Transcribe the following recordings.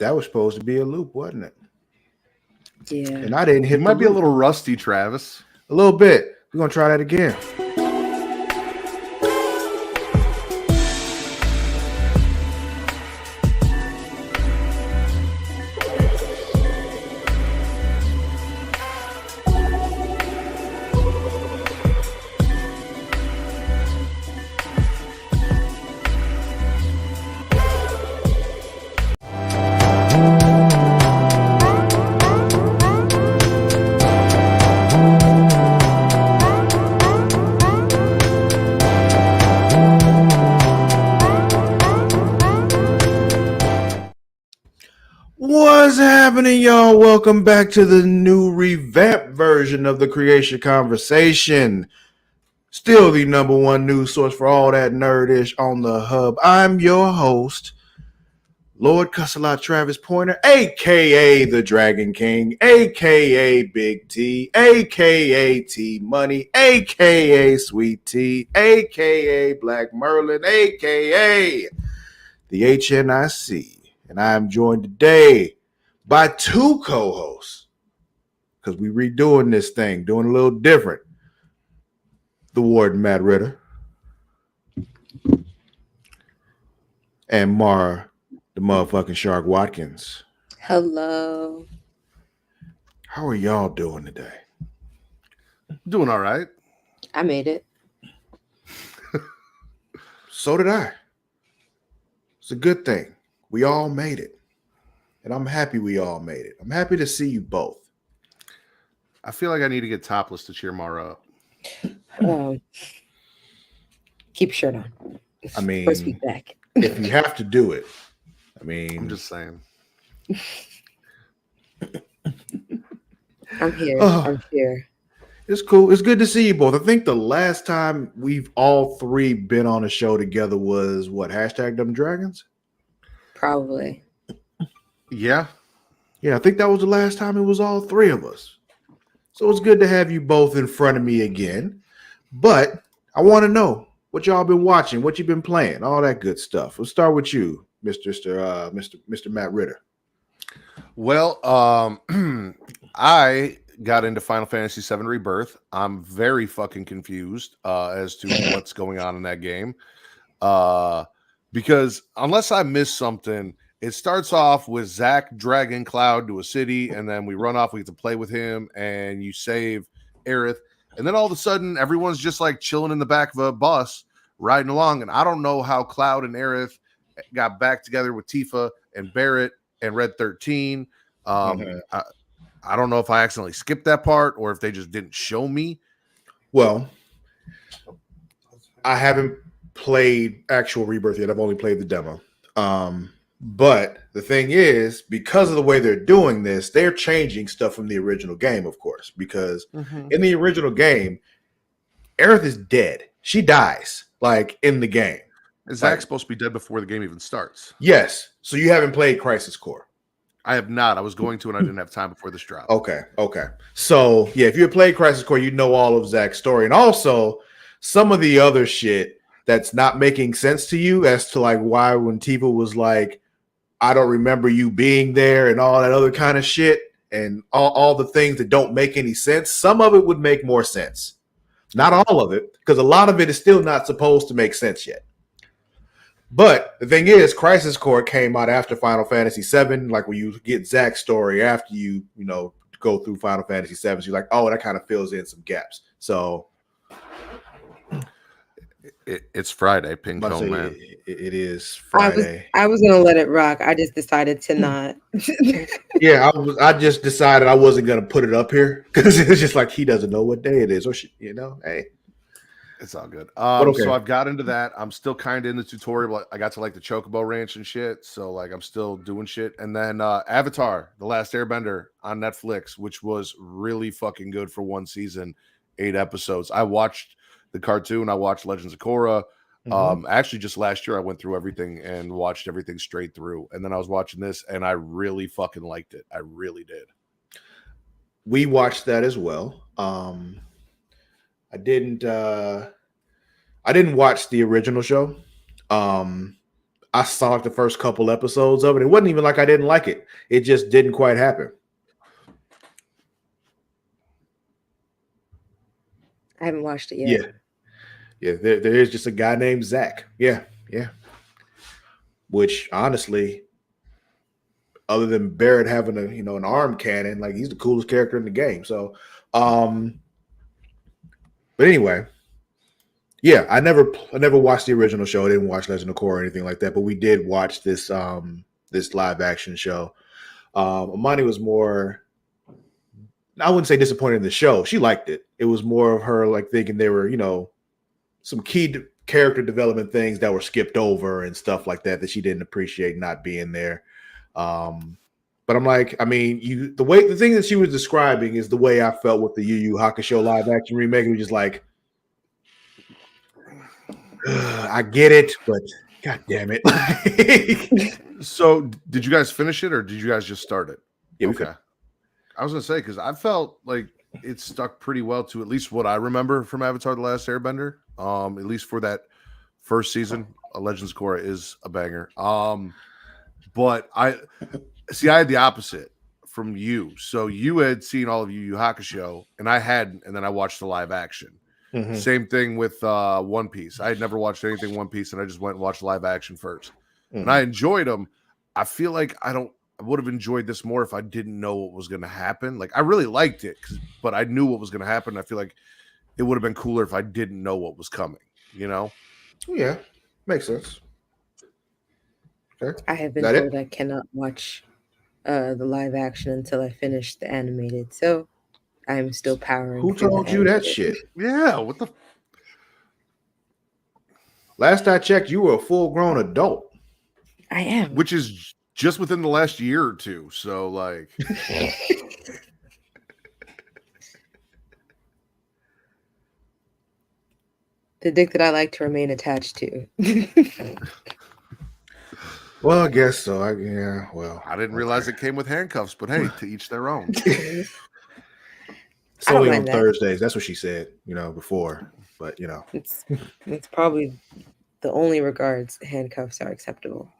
That was supposed to be a loop, wasn't it? Yeah. And I didn't hit. You might be a little rusty, Travis. A little bit. We're gonna try that again. What's happening, y'all? Welcome back to the new revamped version of the Creatia Conversation. Still the number one news source for all that nerdish on the hub. I'm your host, Lord Cussalot Travis Pointer, a.k.a. the Dragon King, a.k.a. Big T, a.k.a. T Money, a.k.a. Sweet T, a.k.a. Black Merlin, a.k.a. the HNIC. And I am joined today by two co-hosts because we redoing this thing, doing a little different. The Warden Matt Ritter and Mara, the motherfucking Shark Watkins. Hello. How are y'all doing today? Doing all right. I made it. So did I. It's a good thing. We all made it. And I'm happy we all made it. I'm happy to see you both. I feel like I need to get topless to cheer Mara up. Keep your shirt on. I mean, first week back. If you have to do it, I mean, I'm just saying. I'm here. I'm here. It's cool. It's good to see you both. I think the last time we've all three been on a show together was what? Hashtag Dumb Dragons? Probably. Yeah. Yeah, I think that was the last time it was all three of us. So it's good to have you both in front of me again. But I want to know what y'all been watching, what you've been playing, all that good stuff. We'll start with you, Mr. Matt Ritter. Well, I got into Final Fantasy VII Rebirth. I'm very fucking confused as to what's going on in that game. Because unless I missed something, it starts off with Zack dragging Cloud to a city, and then we run off. We get to play with him, and you save Aerith. And then all of a sudden, everyone's just like chilling in the back of a bus, riding along. And I don't know how Cloud and Aerith got back together with Tifa and Barrett and Red 13. I don't know if I accidentally skipped that part or if they just didn't show me. Well, I haven't played actual Rebirth yet. I've only played the demo. But the thing is, because of the way they're doing this, they're changing stuff from the original game, of course, because in the original game, Aerith is dead. She dies, like, in the game. Is Zack supposed to be dead before the game even starts? Yes. So you haven't played Crisis Core? I have not. I was going to, and I didn't have time before this drop. Okay. So, yeah, if you had played Crisis Core, you'd know all of Zack's story. And also, some of the other shit that's not making sense to you as to, like, why when Tifa was like, I don't remember you being there and all that other kind of shit and all the things that don't make any sense. Some of it would make more sense. Not all of it, because a lot of it is still not supposed to make sense yet. But the thing is, Crisis Core came out after Final Fantasy VII, like when you get Zack's story after you go through Final Fantasy VII. So you're like, oh, that kind of fills in some gaps. So it's Friday, ping pong man. It is Friday. I was gonna let it rock. I just decided to not. Yeah, I just decided I wasn't gonna put it up here because it's just like he doesn't know what day it is, or hey, it's all good. Okay. So I've got into that. I'm still kind of in the tutorial. I got to like the Chocobo Ranch and shit. So like I'm still doing shit. And then Avatar: The Last Airbender on Netflix, which was really fucking good for one season, 8 episodes. I watched the cartoon. I watched Legends of Korra. Actually, just last year I went through everything and watched everything straight through. And then I was watching this, and I really fucking liked it. I really did. We watched that as well. I didn't watch the original show. I saw like the first couple episodes of it. It wasn't even like I didn't like it. It just didn't quite happen. I haven't watched it yet. Yeah. There is just a guy named Zach. Yeah. Which honestly, other than Barrett having an arm cannon, like he's the coolest character in the game. So, but anyway, yeah, I never watched the original show. I didn't watch Legend of Korra or anything like that, but we did watch this live action show. Amani was more, I wouldn't say disappointed in the show. She liked it. It was more of her like thinking they were, some key character development things that were skipped over and stuff like that she didn't appreciate not being there. But I'm like, I mean, the thing that she was describing is the way I felt with the Yu Yu Hakusho live action remake. It was just like, I get it, but god damn it. So did you guys finish it or did you guys just start it? Yeah, okay. I was gonna say, because I felt like it stuck pretty well to at least what I remember from Avatar: The Last Airbender. At least for that first season, Legends of Korra is a banger. But I had the opposite from you. So you had seen all of Yu Yu Hakusho, and I hadn't, and then I watched the live action. Mm-hmm. Same thing with One Piece. I had never watched anything One Piece, and I just went and watched live action first. Mm-hmm. And I enjoyed them. I feel like I would have enjoyed this more if I didn't know what was going to happen. Like, I really liked it, but I knew what was going to happen. I feel like it would have been cooler if I didn't know what was coming, Yeah, makes sense. Okay. I have been told I cannot watch the live action until I finish the animated, so I'm still powering. Who told you that shit? Yeah, what the? Last I checked, you were a full-grown adult. I am, which is just within the last year or two. So, like, the dick that I like to remain attached to. Well, I guess so. I didn't realize it came with handcuffs, but hey, to each their own. It's only on Thursdays. That's what she said, before. But it's probably the only regards handcuffs are acceptable.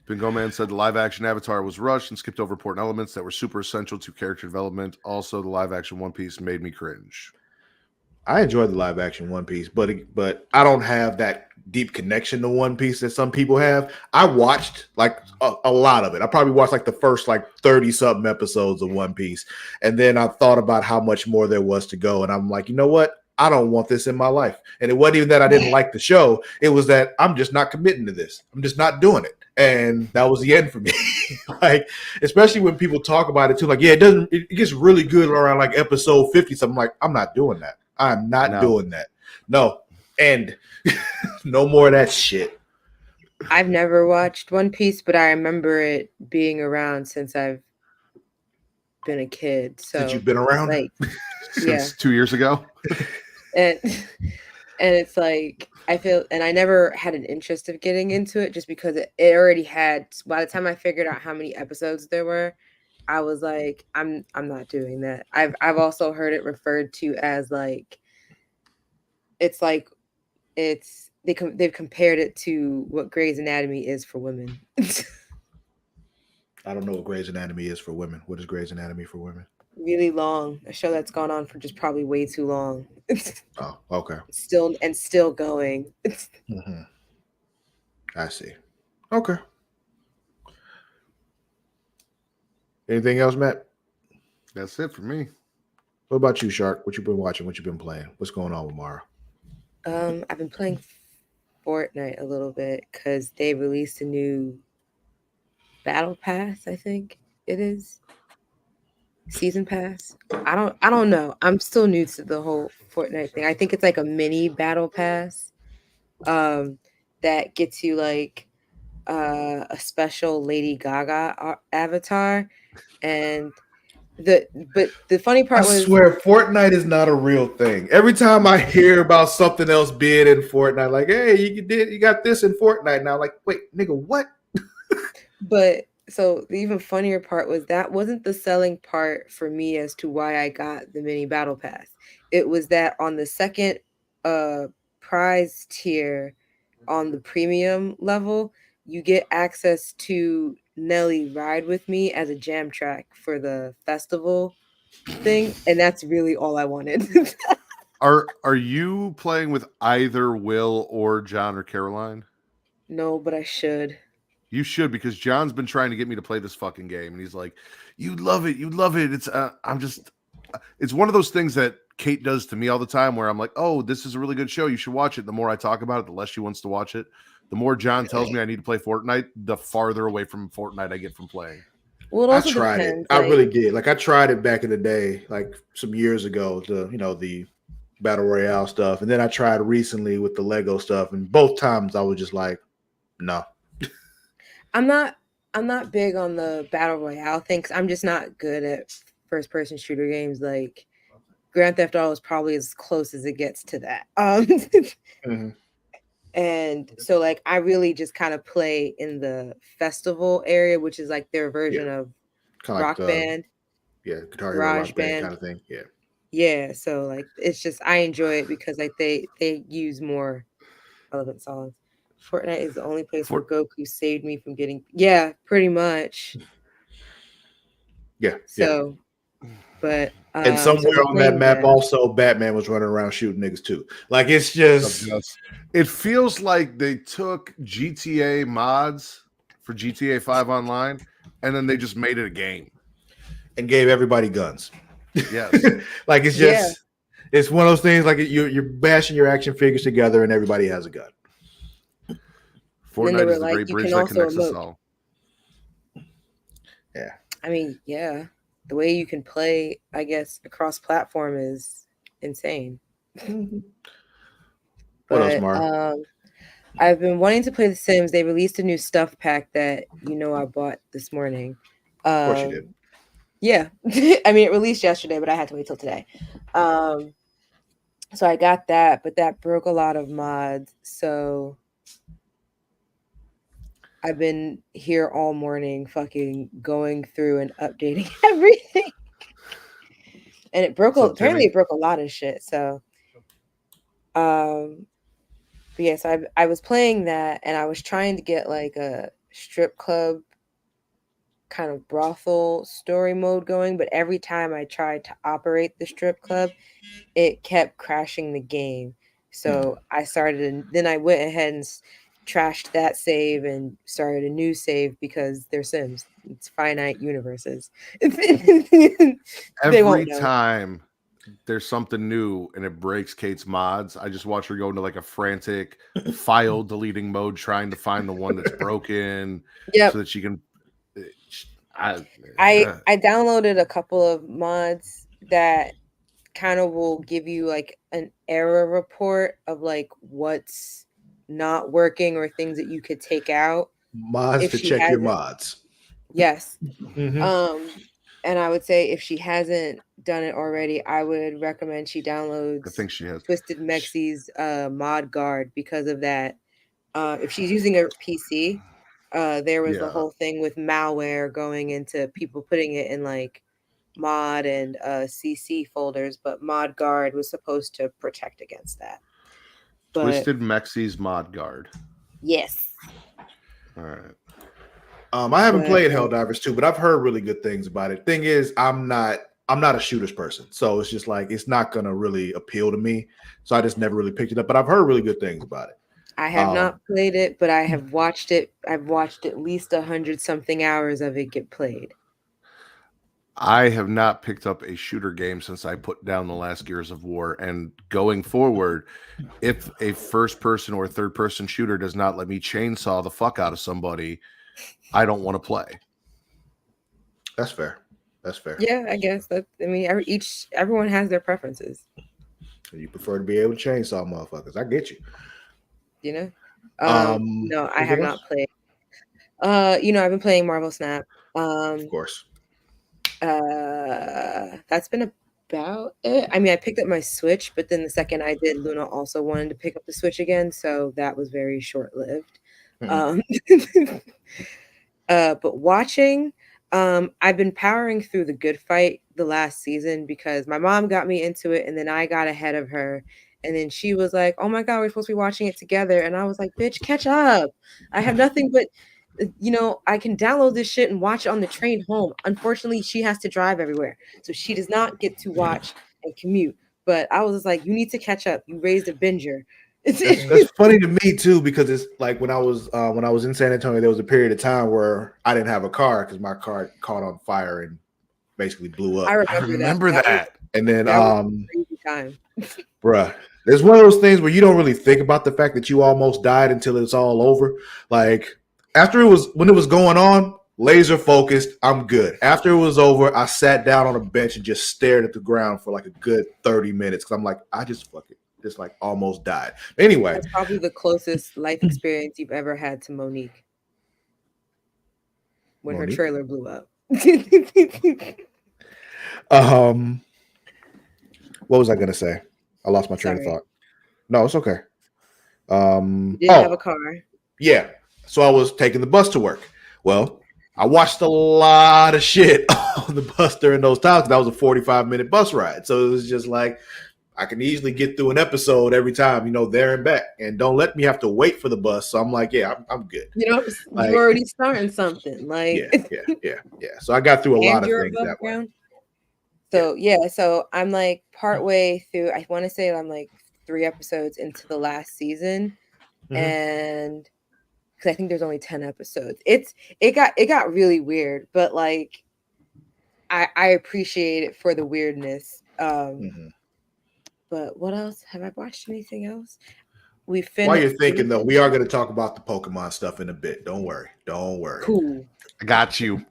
Bingo Man said the live action Avatar was rushed and skipped over important elements that were super essential to character development. Also, the live action One Piece made me cringe. I enjoyed the live action One Piece, but I don't have that deep connection to One Piece that some people have. I watched like a lot of it. I probably watched like the first like 30 something episodes of One Piece. And then I thought about how much more there was to go. And I'm like, you know what? I don't want this in my life. And it wasn't even that I didn't like the show. It was that I'm just not committing to this. I'm just not doing it. And that was the end for me. Like, especially when people talk about it too, like, yeah, it gets really good around like episode 50. So I'm like, I'm not doing that. I'm not doing that. No. And no more of that shit. I've never watched One Piece, but I remember it being around since I've been a kid. So since you've been around? Like, since 2 years ago? And it's like, I feel, and I never had an interest of getting into it just because it already had, by the time I figured out how many episodes there were, I was like, I'm not doing that. I've also heard it referred to as like, it's like, they've compared it to what Grey's Anatomy is for women. I don't know what Grey's Anatomy is for women. What is Grey's Anatomy for women? Really long. A show that's gone on for just probably way too long. Oh, okay. Still going. Mm-hmm. I see. Okay. Anything else, Matt? That's it for me. What about you, Shark? What you been watching? What you been playing? What's going on with Mara? I've been playing Fortnite a little bit because they released a new battle pass. I think it is season pass. I don't know. I'm still new to the whole Fortnite thing. I think it's like a mini battle pass that gets you like a special Lady Gaga avatar. And the funny part was, I swear Fortnite is not a real thing. Every time I hear about something else being in Fortnite, like, hey, you got this in Fortnite now. Like, wait, nigga, what? But so the even funnier part was that wasn't the selling part for me as to why I got the mini battle pass. It was that on the second prize tier, on the premium level, you get access to Nelly Ride With Me as a jam track for the festival thing, and that's really all I wanted. Are you playing with either Will or John or Caroline? No, but I should. You should, because John's been trying to get me to play this fucking game, and he's like, "You'd love it, you'd love it." It's it's one of those things that Kate does to me all the time, where I'm like, "Oh, this is a really good show. You should watch it." The more I talk about it, the less she wants to watch it. The more John tells me I need to play Fortnite, the farther away from Fortnite I get from playing. Well, it I also tried depends. it. I Like, really did. Like I tried it back in the day, like some years ago, the battle royale stuff, and then I tried recently with the Lego stuff, and both times I was just like, no. I'm not big on the battle royale thing 'cause I'm just not good at first person shooter games. Like Grand Theft Auto is probably as close as it gets to that. Mhm. And so like I really just kind of play in the festival area, which is like their version of Kind of like Rock Band, Guitar Hero Garage Rock Band Band. kind of thing. Yeah. Yeah, so like it's just I enjoy it because like they use more relevant songs. Fortnite is the only place where Goku saved me from getting pretty much. Yeah. So but And so somewhere we're on that playing map, that. also Batman was running around shooting niggas too. Like it's just It feels like they took GTA mods for GTA 5 Online, and then they just made it a game and gave everybody guns. Yes. Like it's just it's one of those things like you're bashing your action figures together and everybody has a gun. Fortnite is the great bridge that connects us all. Yeah. I mean, yeah. The way you can play, I guess, across platform is insane. What else, Mara? I've been wanting to play The Sims. They released a new stuff pack that I bought this morning. Of course you did. Yeah. I mean, it released yesterday, but I had to wait till today. So I got that, but that broke a lot of mods. So I've been here all morning fucking going through and updating everything. And it broke apparently it broke a lot of shit. So but yes, I was playing that and I was trying to get like a strip club kind of brothel story mode going, but every time I tried to operate the strip club, it kept crashing the game. So I started, and then I went ahead and trashed that save and started a new save because they're Sims. It's finite universes. Every time there's something new and it breaks Kate's mods, I just watch her go into like a frantic file deleting mode, trying to find the one that's broken so that she can. I downloaded a couple of mods that kind of will give you like an error report of like what's not working or things that you could take out. Mods to check your mods. Yes. And I would say if she hasn't done it already, I would recommend she downloads I think she has Twisted Mexie's mod guard because of that. If she's using a PC, there was the whole thing with malware going into people putting it in like mod and CC folders, but mod guard was supposed to protect against that. But, Twisted Mexie's mod guard. Yes. All right. I haven't played Helldivers 2, but I've heard really good things about it. Thing is, I'm not a shooters person, so it's just like it's not gonna really appeal to me. So I just never really picked it up. But I've heard really good things about it. I have not played it, but I have watched it. I've watched at least 100-something hours of it get played. I have not picked up a shooter game since I put down the last Gears of War. And going forward, if a first-person or third-person shooter does not let me chainsaw the fuck out of somebody, I don't want to play. That's fair. That's fair. Yeah, I guess that. I mean, everyone has their preferences. You prefer to be able to chainsaw motherfuckers. I get you. You know. No, I have not played. I've been playing Marvel Snap. Of course. That's been about it. I mean, I picked up my Switch, but then the second I did, Luna also wanted to pick up the Switch again, so that was very short-lived. But watching, I've been powering through The Good Fight the last season because my mom got me into it, and then I got ahead of her, And then she was like, "Oh my God, we're supposed to be watching it together." And I was like, "Bitch, catch up. I have nothing but, I can download this shit and watch it on the train home." Unfortunately, she has to drive everywhere. So she does not get to watch and commute. But I was just like, you need to catch up. You raised a binger. That's funny to me too, because it's like when I was in San Antonio, there was a period of time where I didn't have a car because my car caught on fire and basically blew up. I I remember that. that. And then That was a crazy time. bruh, it's one of those things where you don't really think about the fact that you almost died until it's all over. Like when it was going on, laser focused, I'm good. After it was over, I sat down on a bench and just stared at the ground for like a good 30 minutes because I'm like, I just like almost died. Anyway, that's probably the closest life experience you've ever had to Monique when her trailer blew up. What was I gonna say? I lost my train of thought. No, it's okay. You did have a car. Yeah. So I was taking the bus to work. Well, I watched a lot of shit on the bus during those times. That was a 45-minute bus ride. So it was just like I can easily get through an episode every time, there and back. And don't let me have to wait for the bus. So I'm like, yeah, I'm good. You're already starting something. Like Yeah. So I got through a lot of things that way. So so I'm like partway through. I want to say I'm like 3 episodes into the last season, and because I think there's only 10 episodes, it got really weird, but like I appreciate it for the weirdness. But what else have I watched? Anything else? We finished. While you're thinking though, we are going to talk about the Pokemon stuff in a bit. Don't worry. Cool. I got you.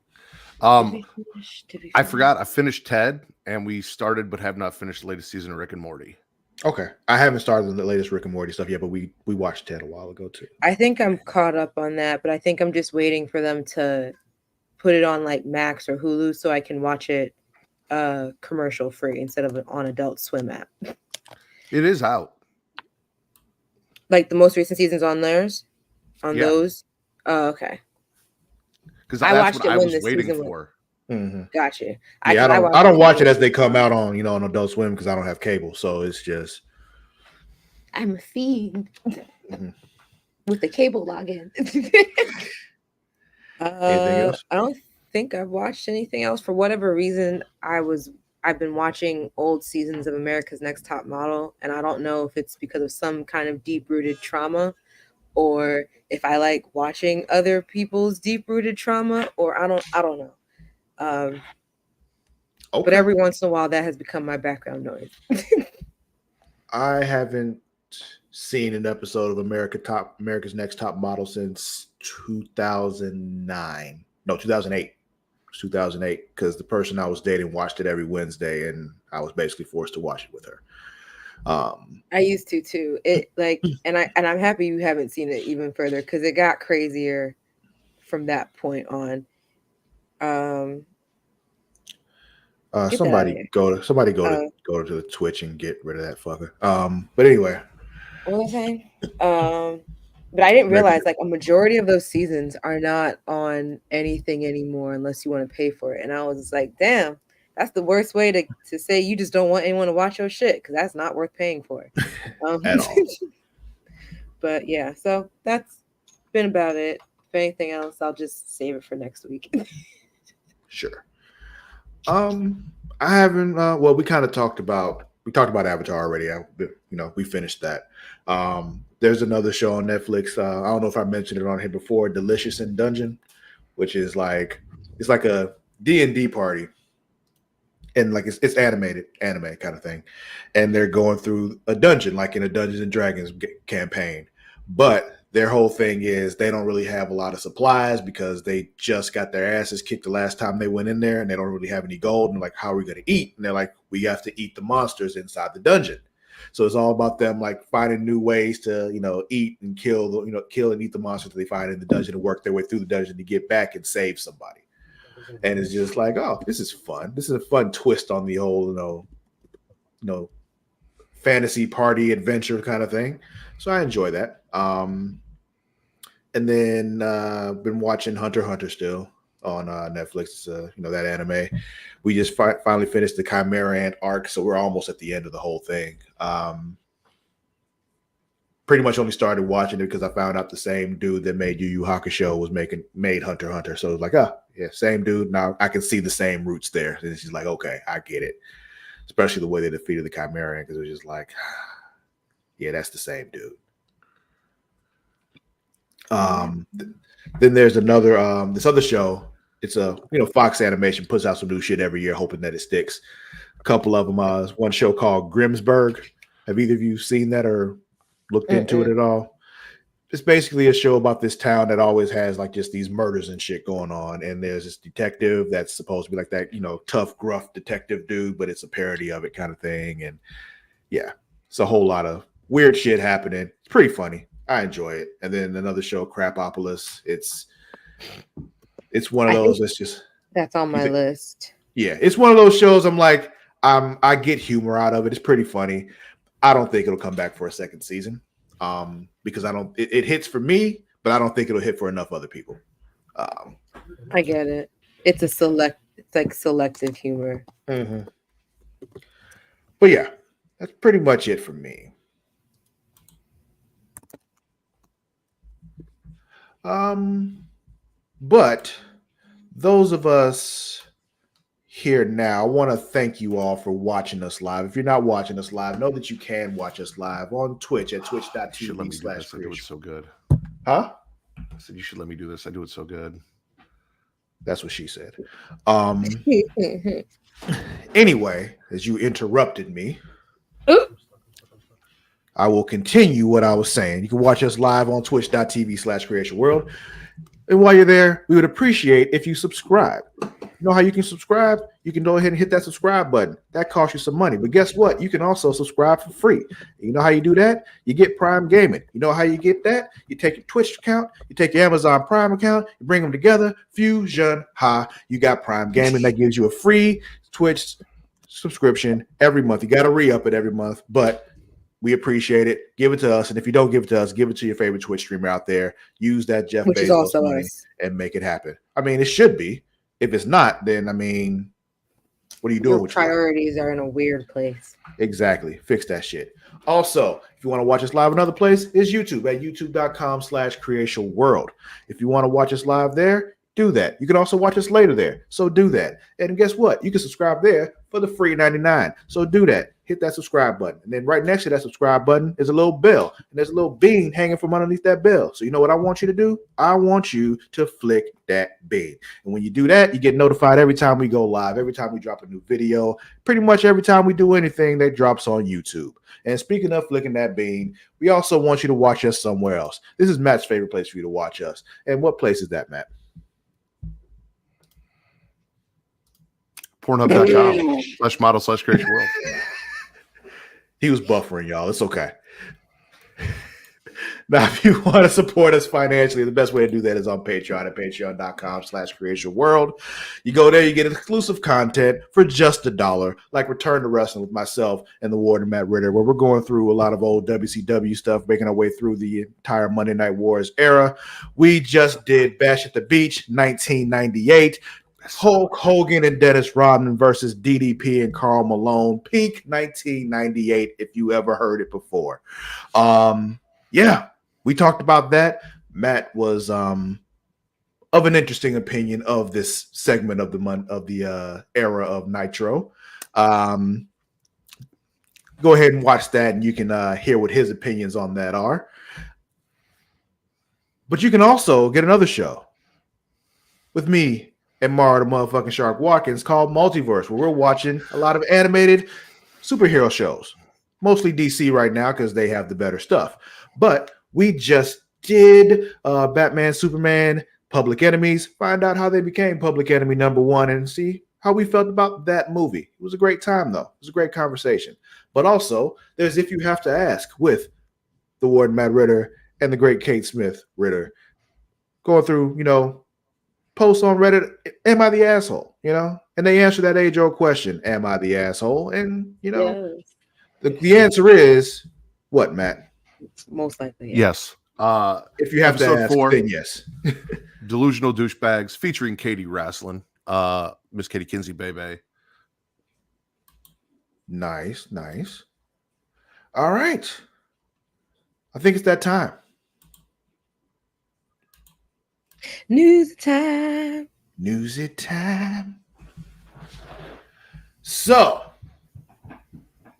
I forgot. I finished Ted, and we started, but have not finished the latest season of Rick and Morty. Okay, I haven't started the latest Rick and Morty stuff yet, but we watched Ted a while ago too. I think I'm caught up on that, but I think I'm just waiting for them to put it on like Max or Hulu so I can watch it commercial free instead of on Adult Swim app. It is out. Like the most recent seasons on theirs, those. Oh, okay. Because I watched what I was waiting for. Gotcha. Yeah, I don't watch it as they come out on on Adult Swim because I don't have cable, so it's just I'm a fiend with the cable login. Anything else? I don't think I've watched anything else. For whatever reason, I've been watching old seasons of America's Next Top Model, and I don't know if it's because of some kind of deep-rooted trauma, or if I like watching other people's deep-rooted trauma, or I don't know. But every once in a while, that has become my background noise. I haven't seen an episode of America's Next Top Model since 2009. No, 2008. It was 2008 because the person I was dating watched it every Wednesday, and I was basically forced to watch it with her. I used to too. It like, and I'm happy you haven't seen it even further because it got crazier from that point on. Somebody go to the Twitch and get rid of that fucker. But anyway, what was I saying? But I didn't realize like a majority of those seasons are not on anything anymore unless you want to pay for it. And I was just like, damn, that's the worst way to say you just don't want anyone to watch your shit because that's not worth paying for. At all. But yeah, so that's been about it. If anything else, I'll just save it for next week. Sure. I haven't. Well, we talked about Avatar already. We finished that. There's another show on Netflix. I don't know if I mentioned it on here before. Delicious in Dungeon, which is it's like a D&D party, and like it's anime kind of thing, and they're going through a dungeon like in a Dungeons and Dragons campaign, but their whole thing is they don't really have a lot of supplies because they just got their asses kicked the last time they went in there, and they don't really have any gold. And like, how are we going to eat? And they're like, we have to eat the monsters inside the dungeon. So it's all about them like finding new ways to eat and kill and eat the monsters that they find in the dungeon and work their way through the dungeon to get back and save somebody. And it's just like, oh, this is fun. This is a fun twist on the whole fantasy party adventure kind of thing. So I enjoy that. And then been watching Hunter x Hunter still on Netflix. That anime. We just finally finished the Chimera Ant arc, so we're almost at the end of the whole thing. pretty much only started watching it because I found out the same dude that made Yu Yu Hakusho was made Hunter x Hunter. So it was like, yeah, same dude. Now I can see the same roots there. And she's like, okay, I get it. Especially the way they defeated the Chimerian, because it was just like, yeah, that's the same dude. Then there's another this other show. It's a Fox Animation puts out some new shit every year, hoping that it sticks. A couple of them. One show called Grimsburg. Have either of you seen that or looked into it at all? It's basically a show about this town that always has like just these murders and shit going on, and there's this detective that's supposed to be like that, tough, gruff detective dude, but it's a parody of it kind of thing. And yeah, it's a whole lot of weird shit happening. It's pretty funny. I enjoy it. And then another show, Crapopolis. It's one of those that's on my list. Yeah, it's one of those shows I'm like, I get humor out of it. It's pretty funny. I don't think it'll come back for a second season. Because it hits for me, but I don't think it'll hit for enough other people. I get it. It's like selective humor. Mm-hmm. But yeah, that's pretty much it for me. But those of us here now, I want to thank you all for watching us live. If you're not watching us live, know that you can watch us live on Twitch at twitch.tv/Creatia. I do it so good. Huh? I said you should let me do this. I do it so good. That's what she said. Anyway, as you interrupted me, I will continue what I was saying. You can watch us live on twitch.tv/Creatia World. And while you're there, we would appreciate if you subscribe. You know how you can subscribe? You can go ahead and hit that subscribe button. That costs you some money. But guess what? You can also subscribe for free. You know how you do that? You get Prime Gaming. You know how you get that? You take your Twitch account, you take your Amazon Prime account, you bring them together, fusion, you got Prime Gaming. That gives you a free Twitch subscription every month. You got to re-up it every month, but we appreciate it. Give it to us. And if you don't give it to us, give it to your favorite Twitch streamer out there. Use that Jeff Bezos money and make it happen. I mean, it should be. If it's not, then, I mean, what are you doing with your priorities are in a weird place. Exactly. Fix that shit. Also, if you want to watch us live another place, is YouTube at youtube.com/Creatia World. If you want to watch us live there, do that. You can also watch us later there. So do that. And guess what? You can subscribe there for the free $99. So do that. Hit that subscribe button. And then right next to that subscribe button is a little bell. And there's a little bean hanging from underneath that bell. So you know what I want you to do? I want you to flick that bean. And when you do that, you get notified every time we go live, every time we drop a new video, pretty much every time we do anything that drops on YouTube. And speaking of flicking that bean, we also want you to watch us somewhere else. This is Matt's favorite place for you to watch us. And what place is that, Matt? Pornhub.com/model/Creatia World. He was buffering, y'all. It's okay. Now, if you want to support us financially, the best way to do that is on Patreon at patreon.com/Creatia World. You go there, you get exclusive content for just $1, like Return to Wrestling with myself and the Warden Matt Ritter, where we're going through a lot of old WCW stuff, making our way through the entire Monday Night Wars era. We just did Bash at the Beach, 1998. Hulk Hogan and Dennis Rodman versus DDP and Karl Malone, peak 1998, if you ever heard it before. Yeah, we talked about that. Matt was of an interesting opinion of this segment of the era of Nitro. Go ahead and watch that, and you can hear what his opinions on that are. But you can also get another show with me and Mara the motherfucking Shark Watkins called Multiverse, where we're watching a lot of animated superhero shows, mostly DC right now because they have the better stuff. But we just did Batman, Superman, Public Enemies, find out how they became Public Enemy #1 and see how we felt about that movie. It was a great time, though. It was a great conversation. But also, there's If You Have to Ask with the Warden Matt Ritter and the great Kate Smith Ritter, going through, posts on Reddit, am I the asshole? And they answer that age-old question, am I the asshole? And, Yes. the answer is what, Matt? Most likely. Yes. If you have to ask, 4, then yes. Delusional Douchebags, featuring Katie Wrestling, Miss Katie Kinsey Bebe. Nice. All right. I think it's that time. News time. Newsy time. So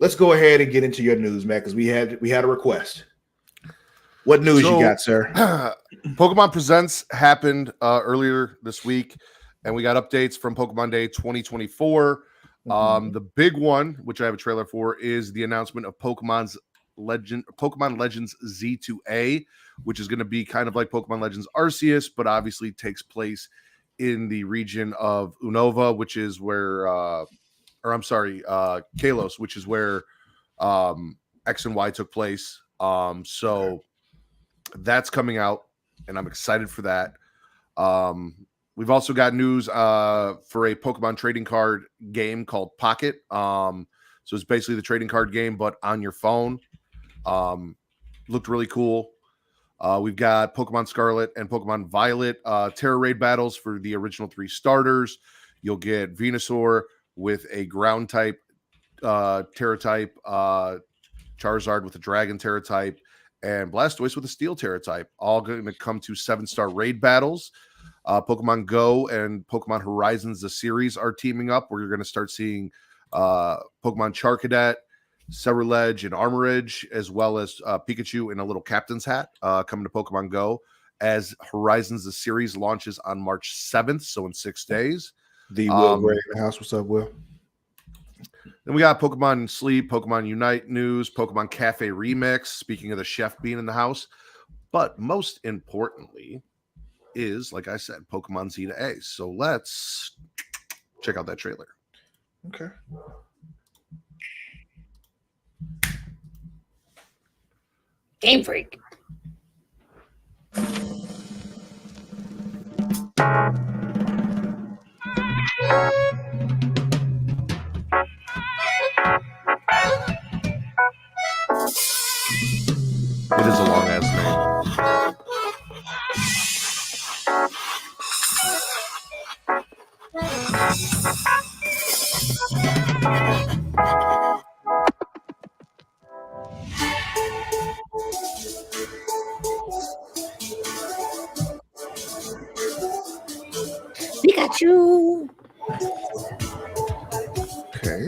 let's go ahead and get into your news, Matt, because we had a request. What news you got, sir? Pokemon Presents happened earlier this week, and we got updates from Pokemon Day 2024. The big one, which I have a trailer for, is the announcement of Pokemon Legends Z2A, which is going to be kind of like Pokemon Legends Arceus, but obviously takes place in the region of Unova, which is where, Kalos, which is where X and Y took place. So that's coming out, and I'm excited for that. We've also got news for a Pokemon trading card game called Pocket. So it's basically the trading card game, but on your phone. Looked really cool. We've got Pokemon Scarlet and Pokemon Violet Terra Raid battles for the original 3 starters. You'll get Venusaur with a ground type Terra type, Charizard with a Dragon Terra type, and Blastoise with a Steel Terra type. All going to come to 7-star raid battles. Pokemon Go and Pokemon Horizons, the series, are teaming up, where you're going to start seeing Pokemon Charcadet, Cerulege, and Armorage, as well as Pikachu in a little captain's hat coming to Pokemon Go, as Horizons, the series, launches on March 7th, so in 6 days. The Will Gray in the house. What's up, Will? Then we got Pokemon Sleep, Pokemon Unite news, Pokemon Cafe Remix, speaking of the chef being in the house. But most importantly is, like I said, Pokemon Z to A. So let's check out that trailer. Okay. Game Freak. It is a long ass name. Pikachu. Okay.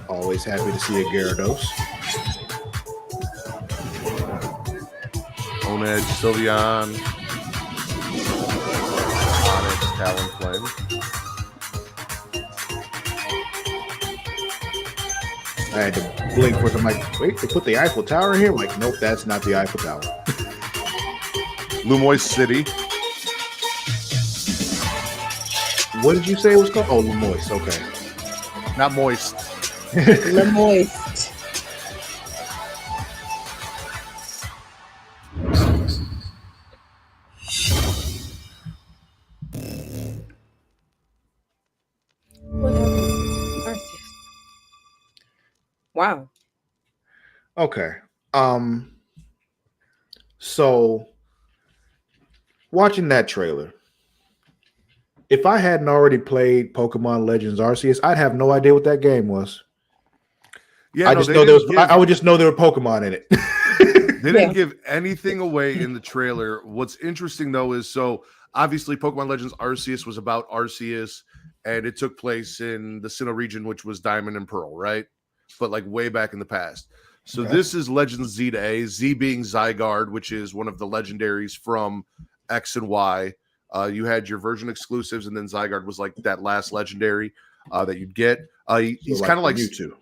Always happy to see a Gyarados. Onedge, Sylveon, Onyx, Talonflame. I had to blink for some, like, wait, they put the Eiffel Tower in here? I'm like, nope, that's not the Eiffel Tower. Lumoise City. What did you say it was called? Oh, Lumoise. Okay. Not moist. Lemoist. What happened? Arceus. Wow. Okay. So watching that trailer, if I hadn't already played Pokemon Legends Arceus, I'd have no idea what that game was. Yeah, I just know there was. I would just know there were Pokemon in it. They didn't give anything away in the trailer. What's interesting, though, is so obviously Pokemon Legends Arceus was about Arceus, and it took place in the Sinnoh region, which was Diamond and Pearl, right? But like way back in the past. So this is Legends Z to A, Z being Zygarde, which is one of the legendaries from X and Y. You had your version exclusives, and then Zygarde was like that last legendary that you'd get. He's kind of like Mewtwo.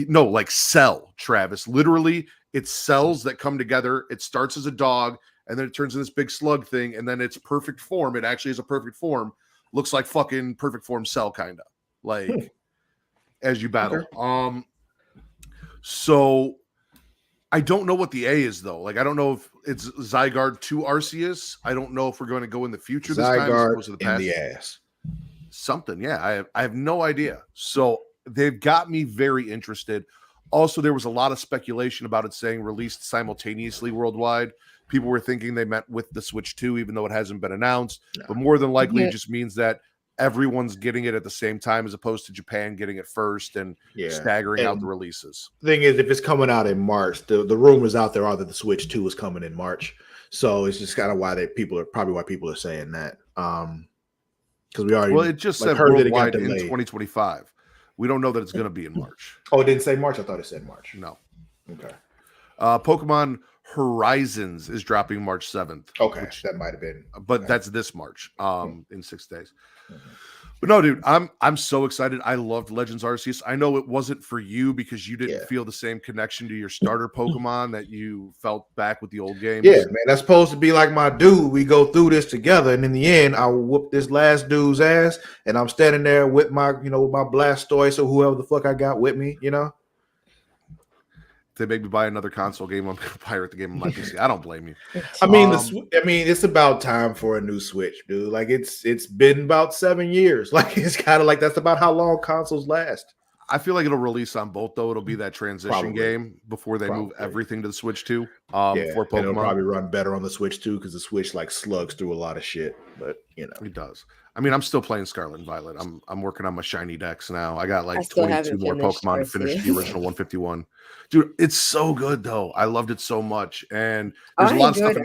No, like Cell, Travis. Literally, it's cells that come together. It starts as a dog, and then it turns into this big slug thing, and then its perfect form. It actually is a perfect form. Looks like fucking perfect form Cell, kind of like as you battle. Okay. So I don't know what the A is though. Like I don't know if it's Zygarde to Arceus. I don't know if we're going to go in the future this time as opposed to the past. In the ass. Something, yeah. I have no idea. So they've got me very interested. Also, there was a lot of speculation about it saying released simultaneously worldwide. people were thinking they meant with the Switch 2, even though it hasn't been announced. No. But more than likely, it just means that everyone's getting it at the same time, as opposed to Japan getting it first and staggering out the releases. The thing is, if it's coming out in March, the rumors out there are that the Switch 2 is coming in March. So it's just kind of why people are saying that. Because we already it just said worldwide in 2025. We don't know that it's going to be in March. Oh, it didn't say March? I thought it said March. No. Okay. Pokemon Horizons is dropping March 7th. Okay, that might have been. But that's this March, in 6 days. Mm-hmm. But no, dude, I'm so excited. I loved Legends Arceus. I know it wasn't for you because you didn't feel the same connection to your starter Pokemon that you felt back with the old games. Yeah, man, that's supposed to be like my dude. We go through this together, and in the end, I will whoop this last dude's ass, and I'm standing there with my, with my Blastoise or whoever the fuck I got with me, If they make me buy another console game, I'm gonna pirate the game on my PC. I don't blame you. I mean, it's about time for a new Switch, dude. Like it's been about 7 years. Like it's kind of like that's about how long consoles last. I feel like it'll release on both though. It'll be that transition game before they move everything to the Switch 2. For Pokemon, it'll probably run better on the Switch 2 because the Switch like slugs through a lot of shit. But it does. I mean, I'm still playing Scarlet and Violet. I'm working on my shiny decks now. I got like 22 more Pokemon to finish the original 151. Dude, it's so good though. I loved it so much, and there's a lot of stuff.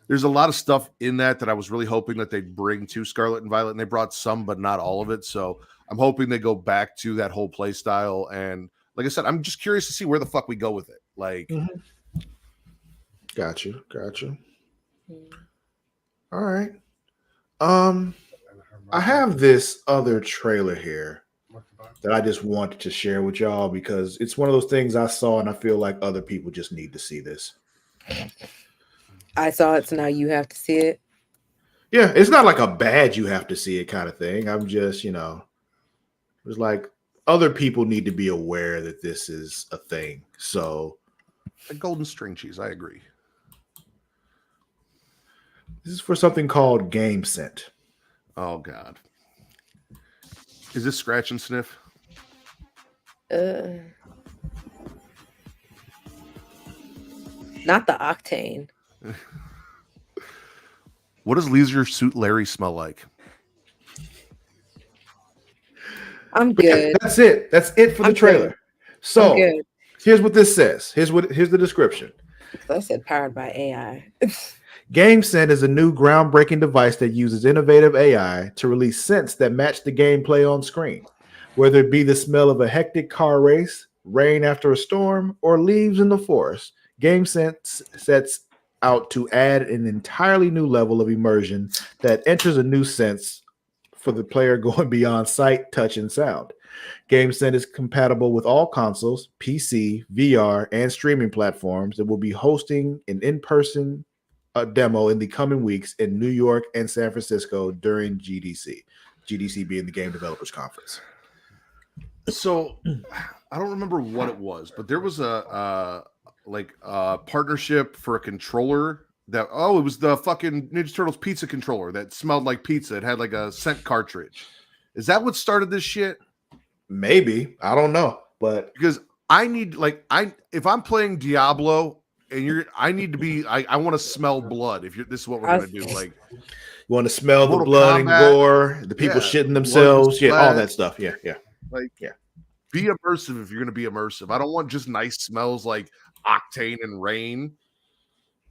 There's a lot of stuff in that I was really hoping that they'd bring to Scarlet and Violet, and they brought some, but not all of it. So I'm hoping they go back to that whole play style. And like I said, I'm just curious to see where the fuck we go with it. Like, Got you. All right. I have this other trailer here that I just wanted to share with y'all because it's one of those things I saw and I feel like other people just need to see this. I saw it, so now you have to see it. Yeah, it's not like a bad you have to see it kind of thing. I'm just, it's like other people need to be aware that this is a thing. So, a golden string cheese, I agree. This is for something called Game Scent. Oh God. Is this scratch and sniff? Not the Octane. What does Leisure Suit Larry smell like? I'm good. That's it. That's it for the trailer. Good. So here's what this says. Here's the description. I said powered by AI. GameScent is a new groundbreaking device that uses innovative AI to release scents that match the gameplay on screen. Whether it be the smell of a hectic car race, rain after a storm, or leaves in the forest, GameScent sets out to add an entirely new level of immersion that enters a new sense for the player going beyond sight, touch, and sound. GameScent is compatible with all consoles, PC, VR, and streaming platforms that will be hosting an in-person demo in the coming weeks in New York and San Francisco during GDC. GDC being the Game Developers Conference. So I don't remember what it was, but there was a partnership for a controller that it was the fucking Ninja Turtles pizza controller that smelled like pizza. It had like a scent cartridge. Is that what started this shit? Maybe. I don't know. But because I need if I'm playing Diablo and I need to be I want to smell blood. This is what we're gonna do. Like you want to smell the blood Kombat, and gore, the people shitting themselves, all that stuff. Yeah. Be immersive if you're gonna be immersive. I don't want just nice smells like octane and rain.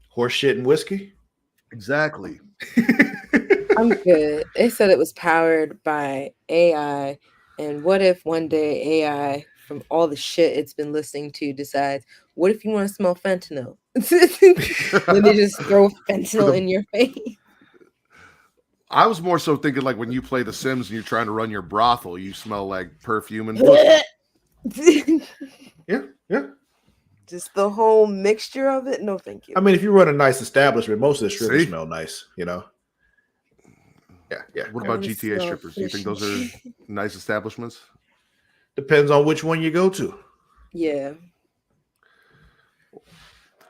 Horse shit and whiskey. Exactly. I'm good. They said it was powered by AI. And what if one day AI, from all the shit it's been listening to, decides, what if you want to smell fentanyl? Then they just throw fentanyl in your face. I was more so thinking like when you play The Sims and you're trying to run your brothel, you smell like perfume and pussy. Yeah. Just the whole mixture of it? No, thank you. I mean, if you run a nice establishment, most of the strippers smell nice, Yeah. What about GTA strippers? Do you think those are nice establishments? Depends on which one you go to. Yeah.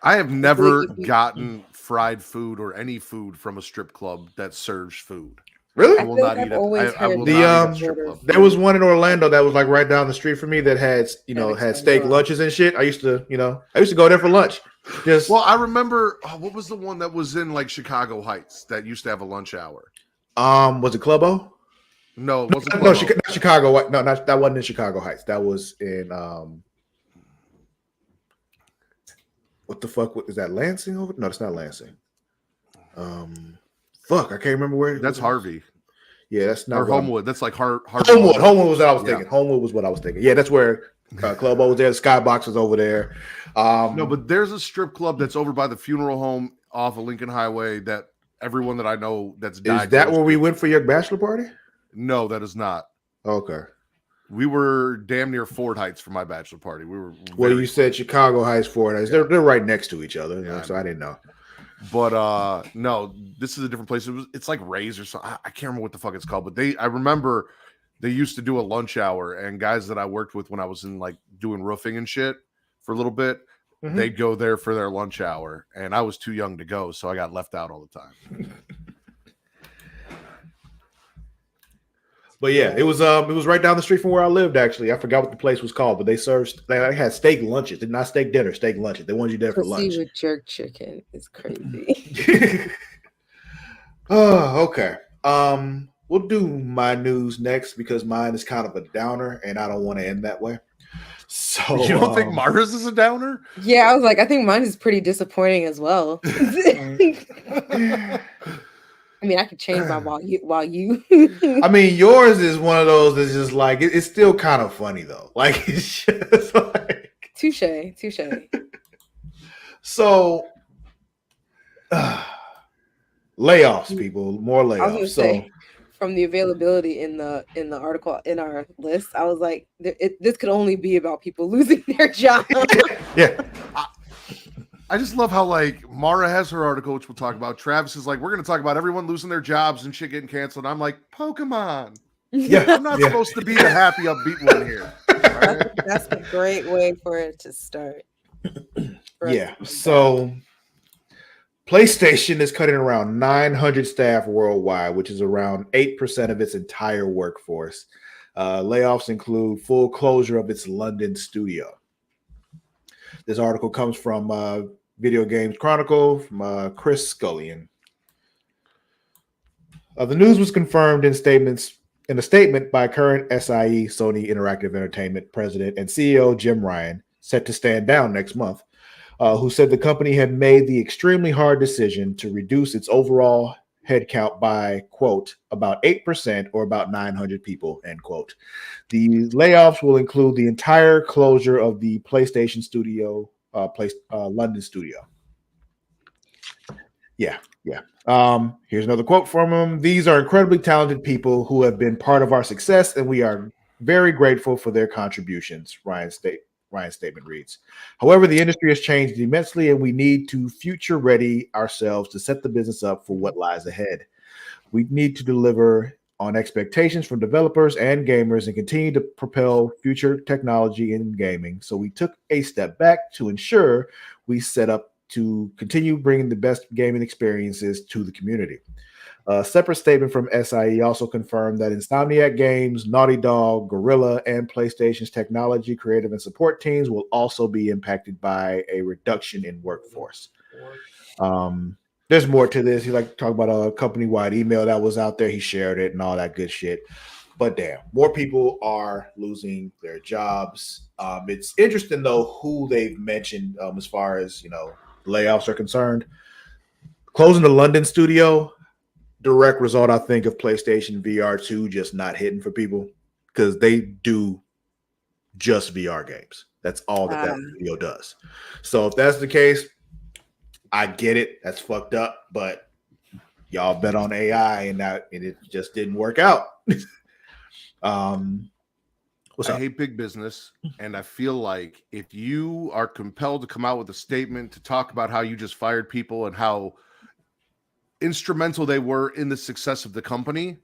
I have never gotten fried food or any food from a strip club that serves food. Really? I I will feel not like eat I've always I will heard The, not eat at that the strip order club. There was one in Orlando that was like right down the street from me that had, you know, That had explains steak a lot. lunches and shit. I used to go there for lunch. Just Well, I remember what was the one that was in like Chicago Heights that used to have a lunch hour? was it Clubo? No, it wasn't No, Club O. not Chicago. No, that wasn't in Chicago Heights. That was in what the fuck is that? Lansing over? No, it's not Lansing. Fuck, I can't remember where. That's Harvey Yeah, that's not or what Homewood. That's like Harvey. Homewood. Homewood was what I was Yeah. thinking. Homewood was what I was thinking. Yeah, that's where Club O was there. The Skybox was over there. No, but there's a strip club that's over by the funeral home off of Lincoln Highway that everyone that I know that's died. Is that goes where we to. went for your bachelor party? No, that is not. Okay. We were damn near Ford Heights for my bachelor party. We were Well, very you said Chicago Heights, Ford Heights. They're right next to each other, Yeah, so I didn't know. But no, this is a different place. It's like Ray's or something. I can't remember what the fuck it's called, but I remember they used to do a lunch hour, and guys that I worked with when I was in like doing roofing and shit for a little bit, they'd go there for their lunch hour, and I was too young to go, so I got left out all the time. But yeah, it was right down the street from where I lived. Actually, I forgot what the place was called, but they had steak lunches, not steak dinner, steak lunches. They wanted you there for lunch. Pussy with jerk chicken is crazy. Oh, okay. We'll do my news next because mine is kind of a downer, and I don't want to end that way. So You don't think Mars is a downer? Yeah, I was like, I think mine is pretty disappointing as well. I mean, I could change my while you. I mean, yours is one of those that's just like it's still kind of funny though. Like it's just like touche. So layoffs, people, more I was gonna layoffs. say, from the availability in the article in our list, I was like, this could only be about people losing their job. Yeah. I just love how like Mara has her article, which we'll talk about. Travis is like, we're going to talk about everyone losing their jobs and shit getting canceled. I'm like, Pokemon. Yeah, I'm not supposed to be the happy, upbeat one here. Right? That's a great way for it to start. Yeah. So PlayStation is cutting around 900 staff worldwide, which is around 8% of its entire workforce. Layoffs include full closure of its London studio. This article comes from Video Games Chronicle from Chris Scullion. The news was confirmed in a statement by current SIE Sony Interactive Entertainment president and CEO Jim Ryan, set to stand down next month, who said the company had made the extremely hard decision to reduce its overall headcount by, quote, about 8% or about 900 people, end quote. The layoffs will include the entire closure of the PlayStation Studio, London studio. Yeah. Here's another quote from him. These are incredibly talented people who have been part of our success, and we are very grateful for their contributions, Ryan's statement reads. However, the industry has changed immensely, and we need to future ready ourselves to set the business up for what lies ahead. We need to deliver on expectations from developers and gamers and continue to propel future technology in gaming. So we took a step back to ensure we set up to continue bringing the best gaming experiences to the community. A separate statement from SIE also confirmed that Insomniac Games, Naughty Dog, Gorilla, and PlayStation's technology, creative, and support teams will also be impacted by a reduction in workforce. There's more to this. He like to talk about a company-wide email that was out there. He shared it and all that good shit. But damn, more people are losing their jobs. It's interesting though who they've mentioned as far as layoffs are concerned. Closing the London studio, direct result, I think, of PlayStation VR 2 just not hitting for people because they do just VR games. That's all that studio does. So if that's the case, I get it. That's fucked up, but y'all bet on AI and it just didn't work out. I hate big business, and I feel like if you are compelled to come out with a statement to talk about how you just fired people and how instrumental they were in the success of the company,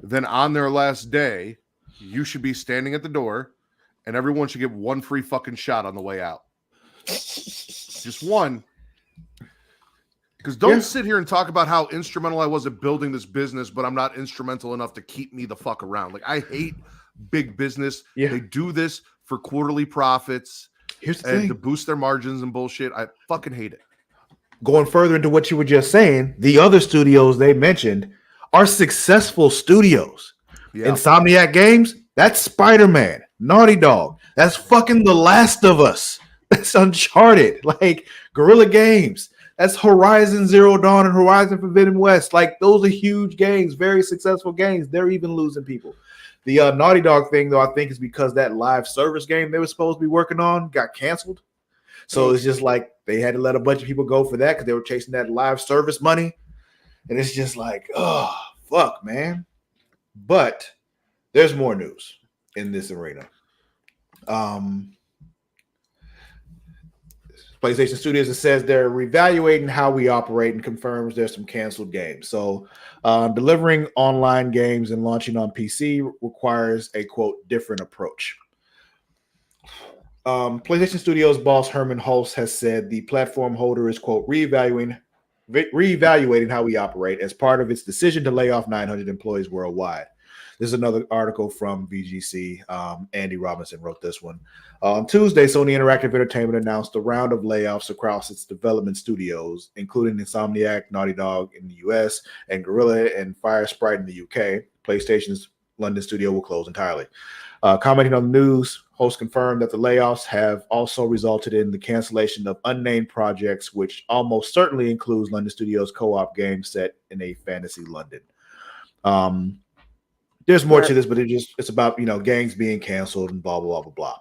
then on their last day, you should be standing at the door, and everyone should get one free fucking shot on the way out. Just one. Because don't sit here and talk about how instrumental I was at building this business, but I'm not instrumental enough to keep me the fuck around. Like, I hate big business. Yeah. They do this for quarterly profits. Here's the and thing. to boost their margins and bullshit. I fucking hate it. Going further into what you were just saying, the other studios they mentioned are successful studios. Yeah. Insomniac Games, that's Spider-Man. Naughty Dog, that's fucking The Last of Us. That's Uncharted. Like, Guerrilla Games, that's Horizon Zero Dawn and Horizon Forbidden West. Like, those are huge games, very successful games. They're even losing people. The Naughty Dog thing, though, I think is because that live service game they were supposed to be working on got canceled. So it's just like they had to let a bunch of people go for that because they were chasing that live service money. And it's just like, oh, fuck, man. But there's more news in this arena. PlayStation Studios, it says they're reevaluating how we operate and confirms there's some canceled games. So delivering online games and launching on PC requires a, quote, different approach. PlayStation Studios boss Herman Hulse has said the platform holder is, quote, reevaluating how we operate as part of its decision to lay off 900 employees worldwide. This is another article from VGC. Andy Robinson wrote this one. On Tuesday, Sony Interactive Entertainment announced a round of layoffs across its development studios, including Insomniac, Naughty Dog in the US, and Guerrilla and Fire Sprite in the UK. PlayStation's London studio will close entirely. Commenting on the news, host confirmed that the layoffs have also resulted in the cancellation of unnamed projects, which almost certainly includes London Studios' co-op game set in a fantasy London. There's more to this, but it's about, games being canceled and blah, blah, blah, blah,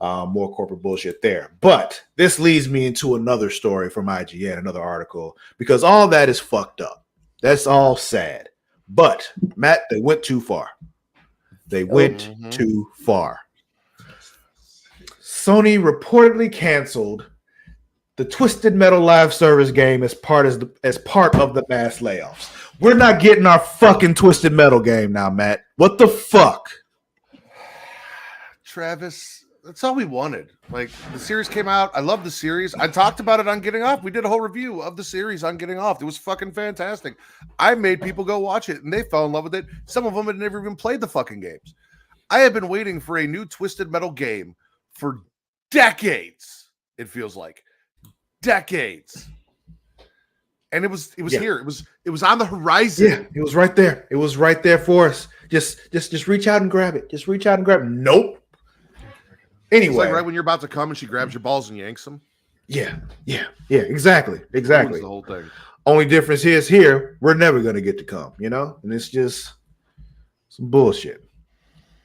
blah. More corporate bullshit there. But this leads me into another story from IGN, another article, because all that is fucked up. That's all sad. But, Matt, they went too far. They went too far. Sony reportedly canceled the Twisted Metal live service game as part of the mass layoffs. We're not getting our fucking Twisted Metal game now, Matt. What the fuck? Travis, that's all we wanted. Like, the series came out. I love the series. I talked about it on Getting Off. We did a whole review of the series on Getting Off. It was fucking fantastic. I made people go watch it, and they fell in love with it. Some of them had never even played the fucking games. I have been waiting for a new Twisted Metal game for decades. It feels like decades. And it was here. It was on the horizon. Yeah, it was right there. It was right there for us. Just reach out and grab it. Just reach out and grab it. Nope. Anyway, it's like right when you're about to come and she grabs your balls and yanks them. Yeah. Exactly. That was the whole thing. Only difference is here we're never gonna get to come, and it's just some bullshit.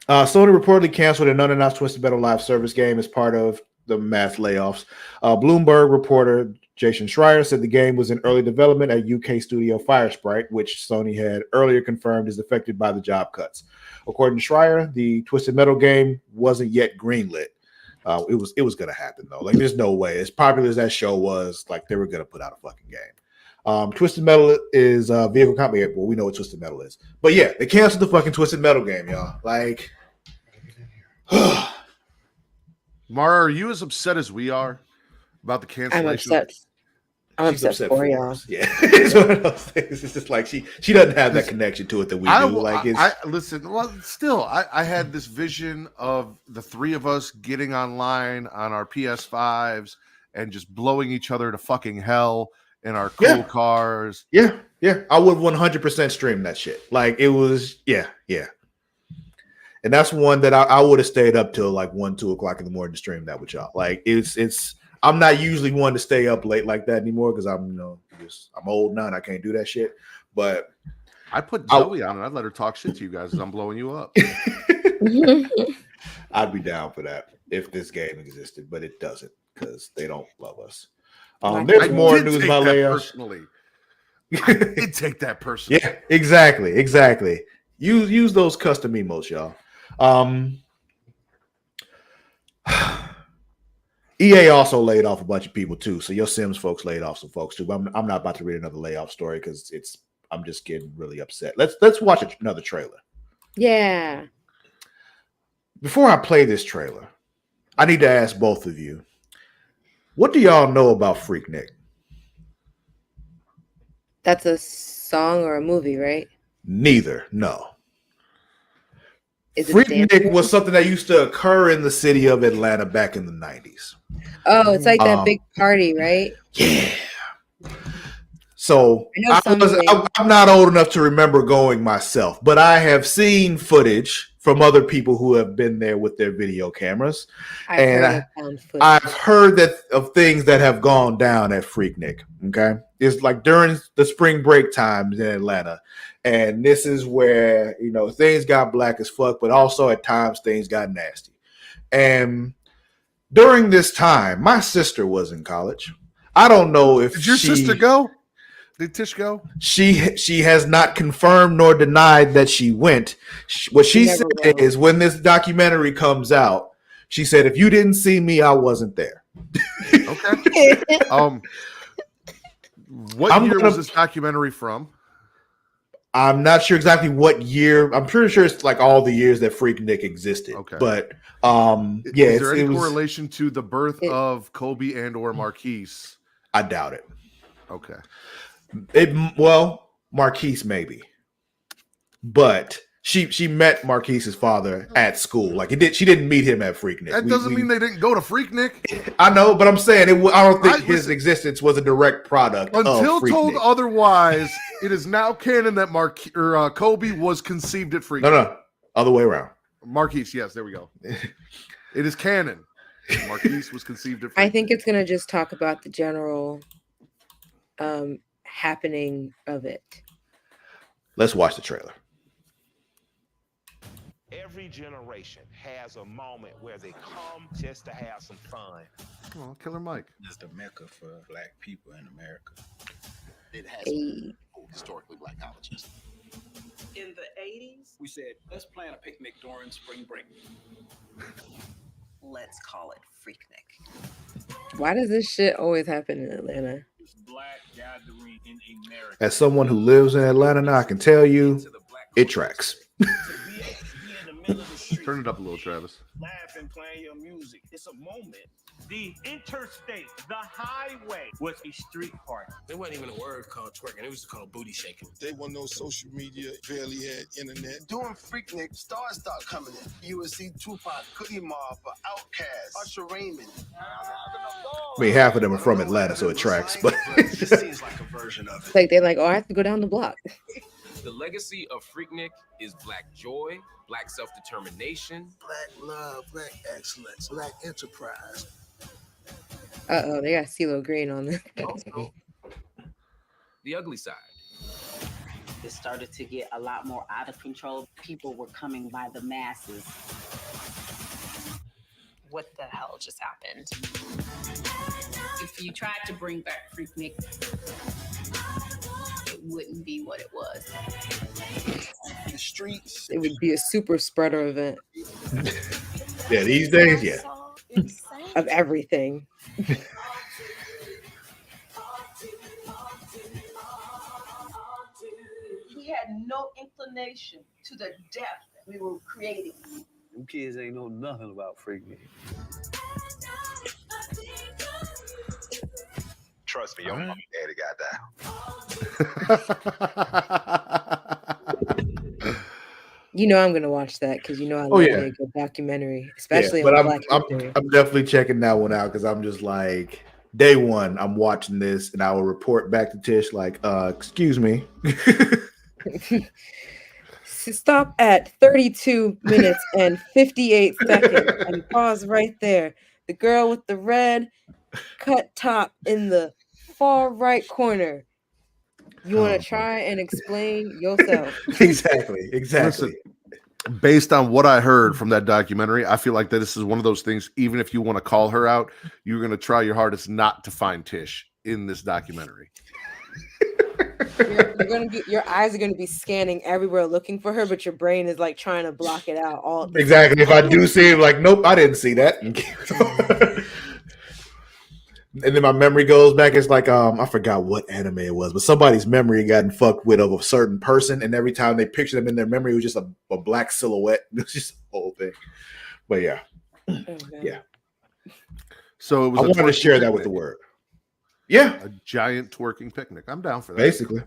Sony reportedly canceled an unannounced Twisted Metal live service game as part of the mass layoffs. Bloomberg reporter Jason Schreier said the game was in early development at UK studio Fire Sprite, which Sony had earlier confirmed is affected by the job cuts. According to Schreier, the Twisted Metal game wasn't yet greenlit. It was going to happen, though. Like, there's no way. As popular as that show was, like, they were going to put out a fucking game. Twisted Metal is vehicle combat. Well, we know what Twisted Metal is. But yeah, they canceled the fucking Twisted Metal game, y'all. Like, Mara, are you as upset as we are about the cancellation? I'm upset for y'all. Yeah, it's one of those things. It's just like she doesn't have that connection to it that we do. Like, listen. Well, still, I had this vision of the three of us getting online on our PS5s and just blowing each other to fucking hell in our cool cars. Yeah. I would 100% stream that shit. Like, it was, yeah. And that's one that I would have stayed up till like 1-2 o'clock in the morning to stream that with y'all. Like, it's. I'm not usually one to stay up late like that anymore because I'm old now and I can't do that shit. But I put Zoe on and I'd let her talk shit to you guys as I'm blowing you up. I'd be down for that if this game existed, but it doesn't because they don't love us. There's more news about layoffs. Personally, I did take that personally. Yeah, exactly. Use those custom emotes, y'all. EA also laid off a bunch of people too, so your Sims folks laid off some folks too. But I'm not about to read another layoff story because I'm just getting really upset. Let's watch another trailer. Yeah. Before I play this trailer, I need to ask both of you, what do y'all know about Freaknik? That's a song or a movie, right? Neither. No. Is it a dance? Freaknik was something that used to occur in the city of Atlanta back in the 90s. Oh, it's like that big party, right? Yeah. So I know something. I'm not old enough to remember going myself, but I have seen footage from other people who have been there with their video cameras. I've heard that of things that have gone down at Freaknik. Okay. It's like during the spring break times in Atlanta. And this is where, things got black as fuck, but also at times things got nasty. And during this time, my sister was in college. I don't know if Did your sister go? Did Tish go? She has not confirmed nor denied that she went. What she said is when this documentary comes out, she said, if you didn't see me, I wasn't there. Okay. What year was this documentary from? I'm not sure exactly what year. I'm pretty sure it's like all the years that Freaknik existed. Okay. But is there any correlation to the birth of Kobe and or Marquise? I doubt it. Okay. Marquise maybe, but she met Marquise's father at school. Like she didn't meet him at Freaknik. That doesn't mean they didn't go to Freaknik. I know, but I'm saying I don't think his existence was a direct product. Until told otherwise, it is now canon that Kobe was conceived at Freaknik. No, other way around. Marquise, yes, there we go. It is canon. Marquise was conceived at Freaknik. I think it's gonna just talk about the general happening of it. Let's watch the trailer. Every generation has a moment where they come just to have some fun. Oh, Killer Mike. It's the mecca for black people in America. It has historically black colleges. In the 80s, we said, let's plan a picnic during spring break. Let's call it Freaknik. Why does this shit always happen in Atlanta? Black gathering in America. As someone who lives in Atlanta now, I can tell you it tracks. Turn it up a little, Travis. Laughing, playing your music. It's a moment. The interstate, the highway, was a street party. There wasn't even a word called twerking. It was called booty shaking. They wasn't no social media, barely had internet. During Freaknik, stars start coming in. You would see Tupac, Cookie Mob, Outkast, Usher Raymond. I mean, half of them are from Atlanta, so it tracks. But it just seems like a version of it. Like they're like, I have to go down the block. The legacy of Freaknik is black joy, black self-determination, black love, black excellence, black enterprise. They got CeeLo Green on this. The ugly side. It started to get a lot more out of control. People were coming by the masses. What the hell just happened? If you tried to bring back Freaknik, it wouldn't be what it was. The streets. It would be a super spreader event. Yeah, these days, yeah. Of everything. He had no inclination to the depth that we were creating. Them kids ain't know nothing about Freaknik. Trust me, your mom and daddy got down. You know I'm gonna watch that because I love a good documentary, especially on Black history. I'm definitely checking that one out because I'm just like day one. I'm watching this and I will report back to Tish like, excuse me. Stop at 32 minutes and 58 seconds and pause right there. The girl with the red cut top in the far right corner. You want to try and explain yourself? Exactly. Listen, based on what I heard from that documentary, I feel like that this is one of those things, even if you want to call her out, you're going to try your hardest not to find Tish in this documentary. Your eyes are going to be scanning everywhere looking for her, but your brain is like trying to block it out. All exactly. If I do see it, like, nope, I didn't see that. And then my memory goes back. It's like I forgot what anime it was, but somebody's memory gotten fucked with of a certain person, and every time they picture them in their memory, it was just a black silhouette. It was just the whole thing. But yeah, yeah. So it was. I wanted to share that with the word. Yeah, a giant twerking picnic. I'm down for that. Basically,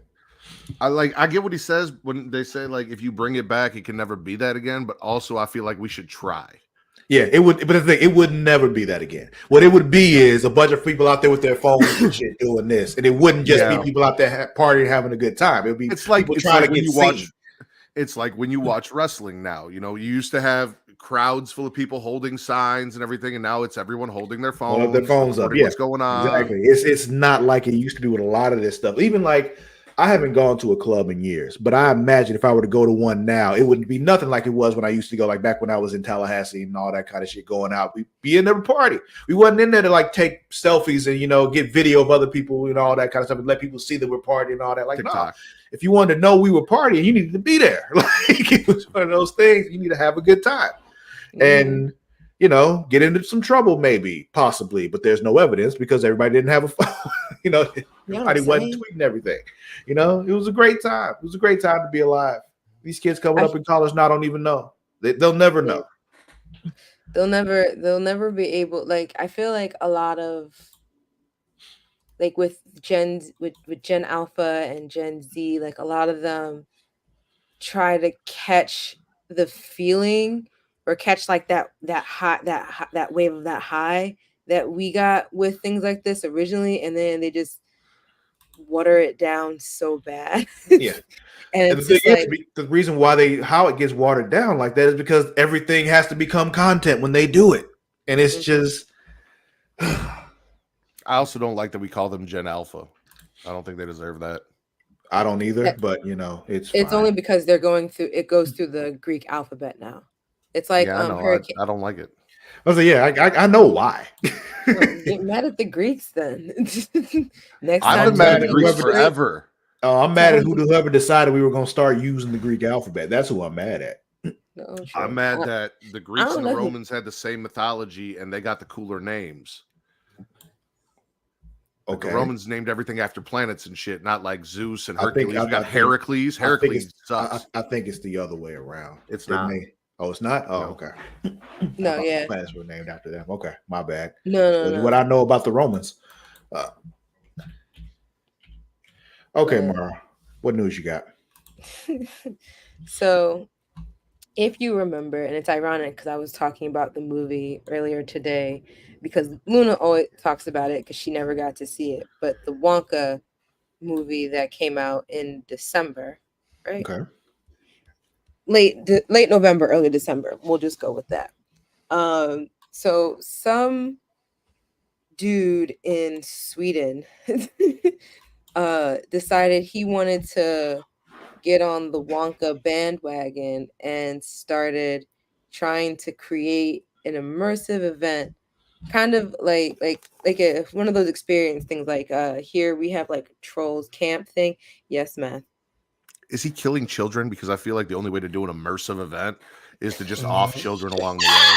I get what he says when they say like if you bring it back, it can never be that again. But also, I feel like we should try. Yeah, it would, but the thing, it would never be that again. What it would be is a bunch of people out there with their phones and shit doing this, and it wouldn't just be people out there partying, having a good time. It would be people trying to get seen. It's like when you watch wrestling now. You know, you used to have crowds full of people holding signs and everything, and now it's everyone holding their phones. Up. Yeah, what's going on? Exactly. It's not like it used to be with a lot of this stuff. Even like I haven't gone to a club in years, but I imagine if I were to go to one now, it wouldn't be nothing like it was when I used to go, like back when I was in Tallahassee and all that kind of shit going out. We'd be in there to party. We wasn't in there to like take selfies and, you know, get video of other people and all that kind of stuff and let people see that we're partying and all that. Like, no, if you wanted to know we were partying, you needed to be there. Like, it was one of those things. You need to have a good time. And, you know, get into some trouble, maybe, possibly, but there's no evidence because everybody didn't have a phone. You know, everybody wasn't tweeting everything. You know, it was a great time. It was a great time to be alive. These kids coming up in college now don't even know. They'll never know. They'll never be able. Like, I feel like a lot of, like with Gen Alpha and Gen Z, like a lot of them try to catch the feeling or catch like that wave of that high that we got with things like this originally, and then they just water it down so bad. Yeah. And the thing is, the reason why how it gets watered down like that is because everything has to become content when they do it. And it's just I also don't like that we call them Gen Alpha. I don't think they deserve that. I don't either, but you know, it's fine. Only because they're going through it goes through the Greek alphabet now. It's like I don't like it. I was like, yeah, I know why. Get mad at the Greeks then. Next I've been mad at the Greeks forever. Oh, I'm mad at whoever decided we were going to start using the Greek alphabet. That's who I'm mad at. No, sure. I'm mad that the Greeks and the Romans had the same mythology and they got the cooler names. Okay. The Romans named everything after planets and shit, not like Zeus and Hercules. We got Heracles. Heracles sucks. I think it's the other way around. It's not. Oh, it's not? Oh, okay. No, yeah. Planets were named after them. Okay, my bad. No. What I know about the Romans. Okay, Mara, what news you got? So, if you remember, and it's ironic because I was talking about the movie earlier today because Luna always talks about it because she never got to see it, but the Wonka movie that came out in December, right? Okay. Late November, early December. We'll just go with that. So some dude in Sweden decided he wanted to get on the Wonka bandwagon and started trying to create an immersive event, kind of like one of those experience things. Like here we have like Trolls Camp thing. Yes, Meth. Is he killing children? Because I feel like the only way to do an immersive event is to just off children along the way.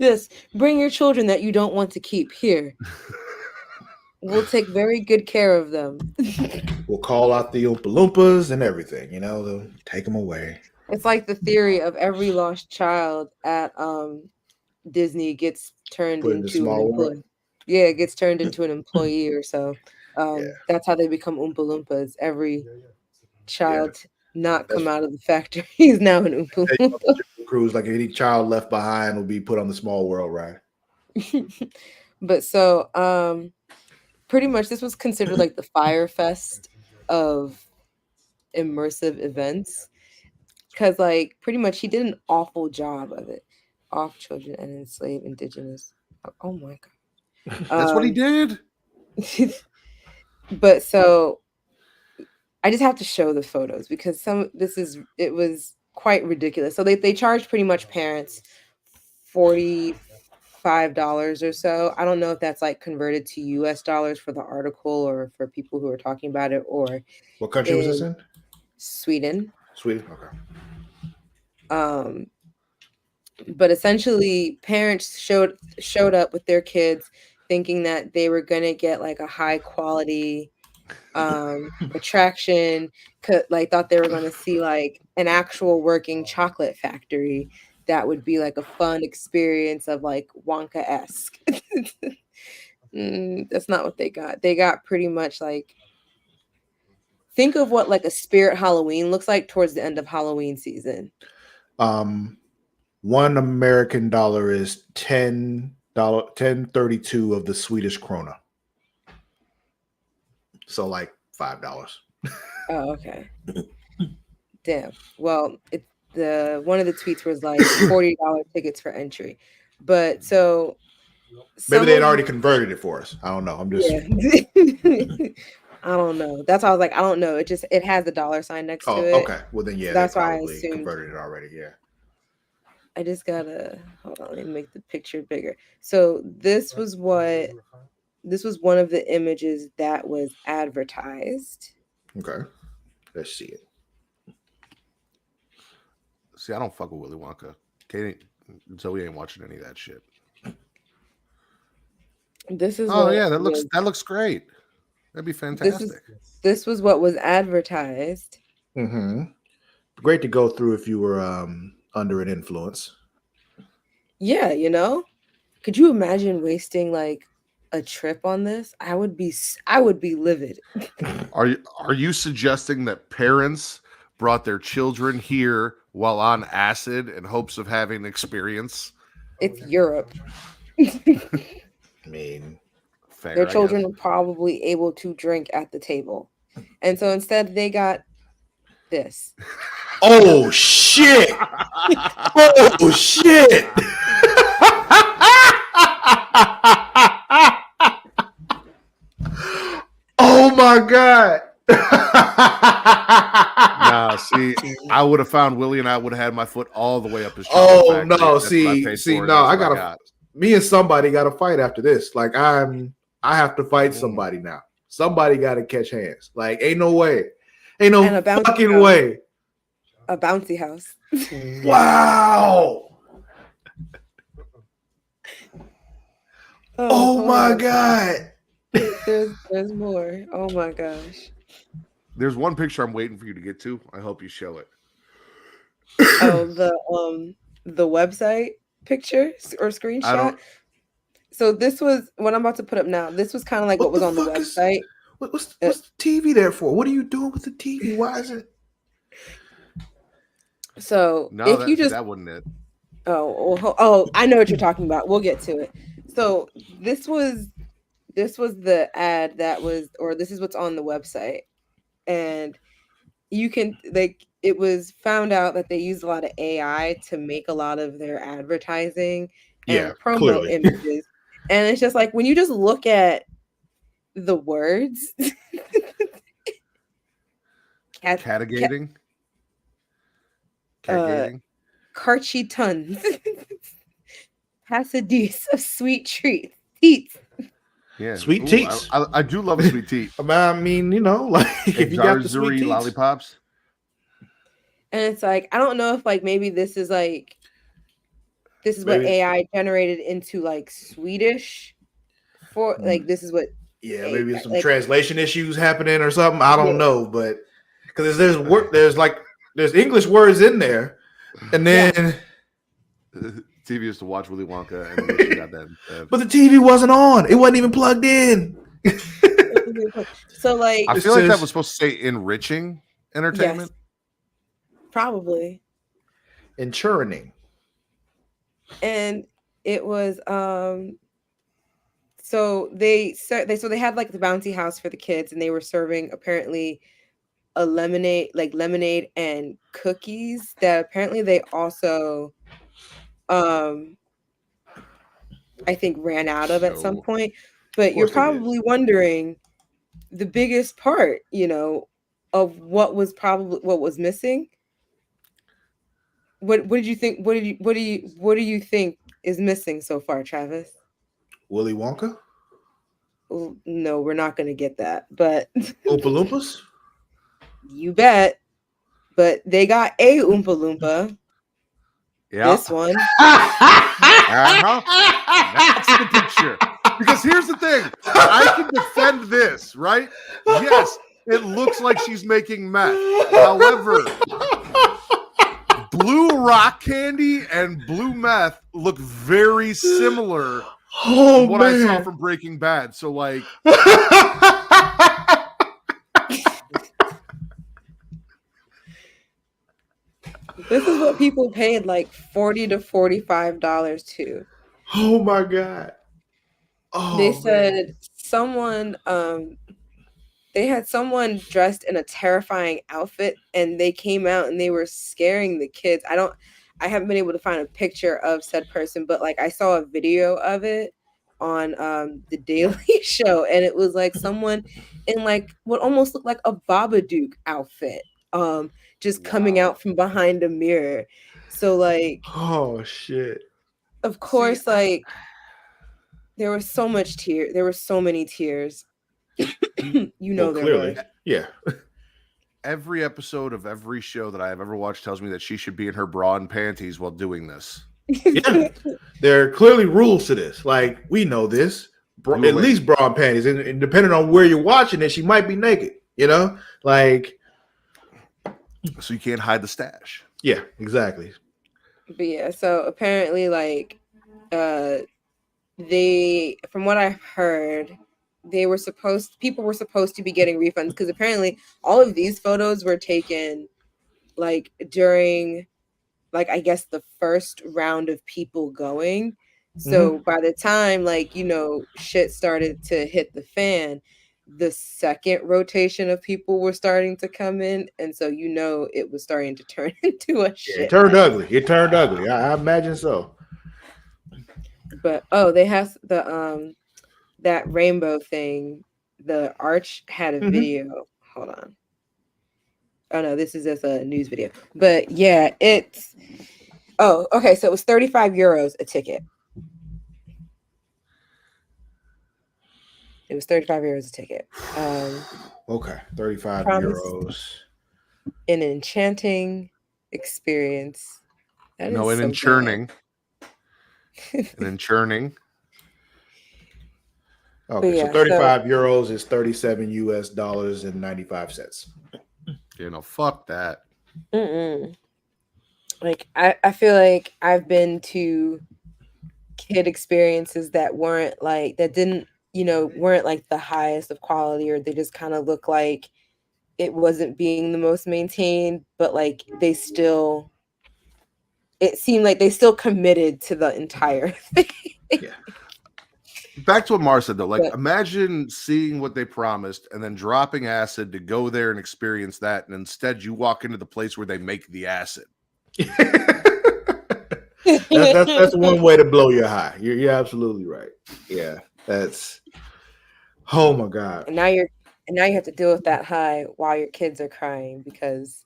Just bring your children that you don't want to keep here. We'll take very good care of them. We'll call out the Oompa Loompas and everything, you know, they'll take them away. It's like the theory of every lost child at Disney gets turned into an employee. Yeah, it gets turned into an employee or so. That's how they become Oompa Loompas. Every child not come out of the factory is now an Oompa Loompa. Cruise, like any child left behind will be put on the Small World ride. But so pretty much this was considered like the Fire Fest of immersive events because like pretty much he did an awful job of it. Off children and enslaved indigenous. Oh my god. That's what he did. But so I just have to show the photos because it was quite ridiculous. So they charged pretty much parents $45 or so. I don't know if that's like converted to US dollars for the article or for people who are talking about it or what country was this in? Sweden. Sweden, okay. But essentially parents showed up with their kids thinking that they were gonna get like a high quality attraction, like thought they were going to see like an actual working chocolate factory that would be like a fun experience of like Wonka-esque. That's not what they got. They got pretty much like think of what like a Spirit Halloween looks like towards the end of Halloween season. $1 American dollar is $10.32 of the Swedish krona. So like $5. Oh, okay. Damn. Well, one of the tweets was like $40 tickets for entry, but so maybe they had already converted it for us. I don't know. I'm just. Yeah. I don't know. That's why I was like, I don't know. It has the dollar sign next to it. Okay. Well then, yeah. So that's why I probably assumed converted it already. Yeah. I just gotta hold on. Let me make the picture bigger. So this was one of the images that was advertised. Okay. Let's see it. See, I don't fuck with Willy Wonka. Katie, Zoe ain't watching any of that shit. This is. Oh yeah, that looks great. That'd be fantastic. This was what was advertised. Mm-hmm. Great to go through if you were under an influence. Yeah, could you imagine wasting like a trip on this? I would be livid. Are you suggesting that parents brought their children here while on acid in hopes of having experience? It's Europe. I mean, fair, their children were probably able to drink at the table, and so instead they got this. Oh shit! Oh shit! Oh my god! Nah, see, I would have found Willie and I would have had my foot all the way up his. Oh no! See, no, I gotta. Me and somebody got to fight after this. Like I have to fight somebody now. Somebody got to catch hands. Like ain't no way, ain't no fucking way. A bouncy house. Wow. Oh my god. There's more. Oh my gosh. There's one picture I'm waiting for you to get to. I hope you show it. Oh, the website picture or screenshot. So this was what I'm about to put up now. This was kind of like what was on the website. What's the TV there for? What are you doing with the TV? Why is it? So no, if that wasn't it. Oh, I know what you're talking about. We'll get to it. So this was the ad this is what's on the website, and you can it was found out that they use a lot of AI to make a lot of their advertising and promo images, and it's just like when you just look at the words, catagating. Carchy tons, passadis of sweet teats. Yeah, sweet teats. I do love a sweet teat. I mean, like if you got the sweet teats. Lollipops. And it's like I don't know if like maybe this is what AI generated into like Swedish for like this is what. Yeah, maybe some translation issues happening or something. I don't know, but because there's English words in there, and then TV used to watch Willy Wonka, and then she got that. But the TV wasn't on; it wasn't even plugged in. So, like, I feel like that was supposed to say enriching entertainment. Yes, probably enchurning, and it was So they had like the bouncy house for the kids, and they were serving apparently a lemonade and cookies that apparently they also I think ran out of at some point. But you're probably wondering the biggest part, of what was missing. What did you think? What do you think is missing so far, Travis? Willy Wonka? No, we're not going to get that. But Oompa Loompas? You bet. But they got a Oompa Loompa. Yeah. This one. That's the picture. Because here's the thing. I can defend this, right? Yes, it looks like she's making meth. However, blue rock candy and blue meth look very similar to what I saw from Breaking Bad. So, like, This is what people paid like $40 to $45 to. Oh my God. Oh, They man. said they had someone dressed in a terrifying outfit, and they came out and they were scaring the kids. I haven't been able to find a picture of said person, but like I saw a video of it on the Daily Show, and it was like someone in like what almost looked like a Babadook outfit, just coming out from behind a mirror. So like, Oh shit. of course, like there was so much tear. There were so many tears. There Clearly. was. Yeah. Every episode of every show that I have ever watched tells me that she should be in her bra and panties while doing this. Yeah. There are clearly rules to this. Like, we know this. At least bra and panties. And depending on where you're watching it, she might be naked. You know? Like, so you can't hide the stash. Yeah, exactly. But yeah, so apparently like they, from what I've heard, people were supposed to be getting refunds because apparently all of these photos were taken like during like I guess the first round of people going. So by the time like shit started to hit the fan, the second rotation of people were starting to come in, and so it was starting to turn into a shit. It turned ugly. It turned ugly. I imagine so. But they have the that rainbow thing. The Arch had a video. Hold on. Oh no, this is just a news video. But yeah, it's okay. So it was 35 euros a ticket. It was 35 euros a ticket. Okay, 35 euros. An enchanting experience. An enchurning. An enchurning. Okay, so 35 euros is $37 and 95 cents. Fuck that. Like I feel like I've been to kid experiences that weren't like weren't like the highest of quality, or they just kind of look like it wasn't being the most maintained, but like it seemed like they still committed to the entire thing. Yeah. Back to what Mara said though, like imagine seeing what they promised and then dropping acid to go there and experience that, and instead you walk into the place where they make the acid. That's one way to blow your high. You're absolutely right. Yeah, that's. Oh my God! And now you have to deal with that high while your kids are crying because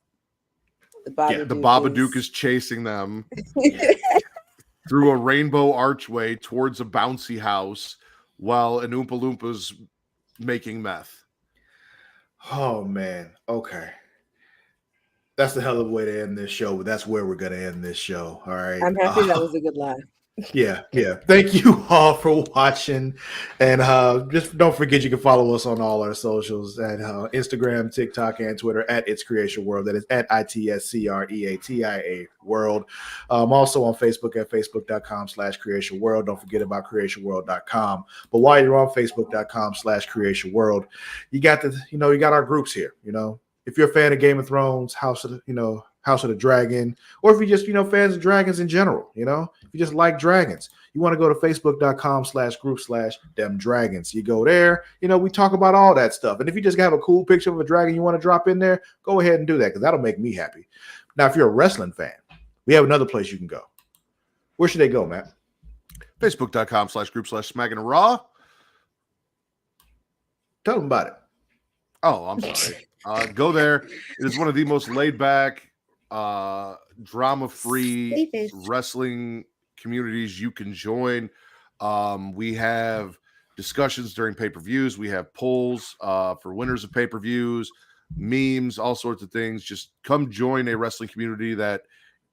the Babadook is chasing them through a rainbow archway towards a bouncy house while an Oompa Loompa's making meth. Oh man. Okay. That's a hell of a way to end this show, but that's where we're going to end this show. All right. I'm happy that was a good laugh. Yeah. Thank you all for watching. And just don't forget you can follow us on all our socials at Instagram, TikTok, and Twitter at It's Creatia World. That is at ITSCREATIA World. Also on Facebook at Facebook.com/Creatia World. Don't forget about CreatiaWorld.com. But while you're on Facebook.com/Creatia World, you got our groups here. If you're a fan of Game of Thrones, House of the Dragon, or if you're just, fans of dragons in general, if you just like dragons, you want to go to Facebook.com/group/demdragons. You go there, we talk about all that stuff. And if you just have a cool picture of a dragon you want to drop in there, go ahead and do that because that'll make me happy. Now, if you're a wrestling fan, we have another place you can go. Where should they go, Matt? Facebook.com/group/SmackingRaw. Tell them about it. Oh, I'm sorry. Go there. It is one of the most laid back, drama-free wrestling communities you can join. We have discussions during pay-per-views. We have polls for winners of pay-per-views, memes, all sorts of things. Just come join a wrestling community that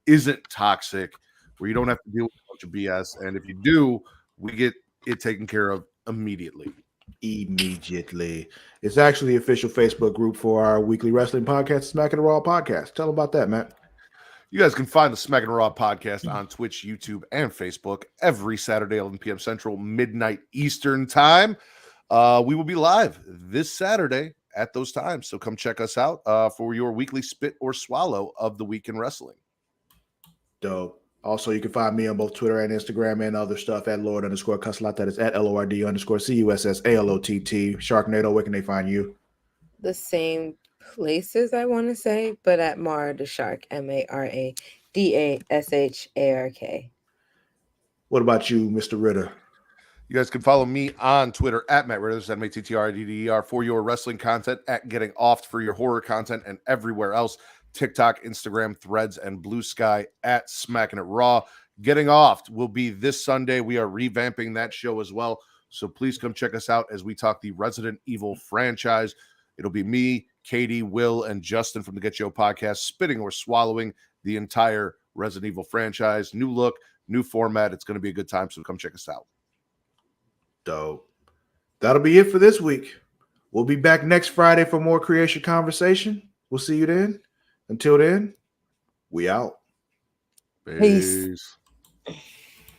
isn't toxic, where you don't have to deal with a bunch of BS. And if you do, we get it taken care of immediately. It's actually the official Facebook group for our weekly wrestling podcast, Smacking the Raw Podcast. Tell them about that, Matt. You guys can find the Smacking the Raw Podcast on Twitch, YouTube, and Facebook every Saturday, 11 p.m. Central, midnight Eastern time. We will be live this Saturday at those times, so come check us out for your weekly spit or swallow of the week in wrestling. Dope. Also, you can find me on both Twitter and Instagram and other stuff at Lord_Cussalott. That is at LORD_CUSSALOTT. Sharknado, where can they find you? The same places, I want to say, but at Mara the Shark, MARADASHARK. What about you, Mr. Ritter? You guys can follow me on Twitter at Matt Ritter, MATTRDDER, for your wrestling content, at Getting Offed for your horror content, and everywhere else. TikTok, Instagram, Threads, and Blue Sky at Smacking It Raw. Getting Offed will be this Sunday. We are revamping that show as well. So please come check us out as we talk the Resident Evil franchise. It'll be me, Katie, Will, and Justin from the Get Yo podcast, spitting or swallowing the entire Resident Evil franchise. New look, new format. It's going to be a good time, so come check us out. Dope. That'll be it for this week. We'll be back next Friday for more Creatia Conversation. We'll see you then. Until then, we out. Peace. Peace.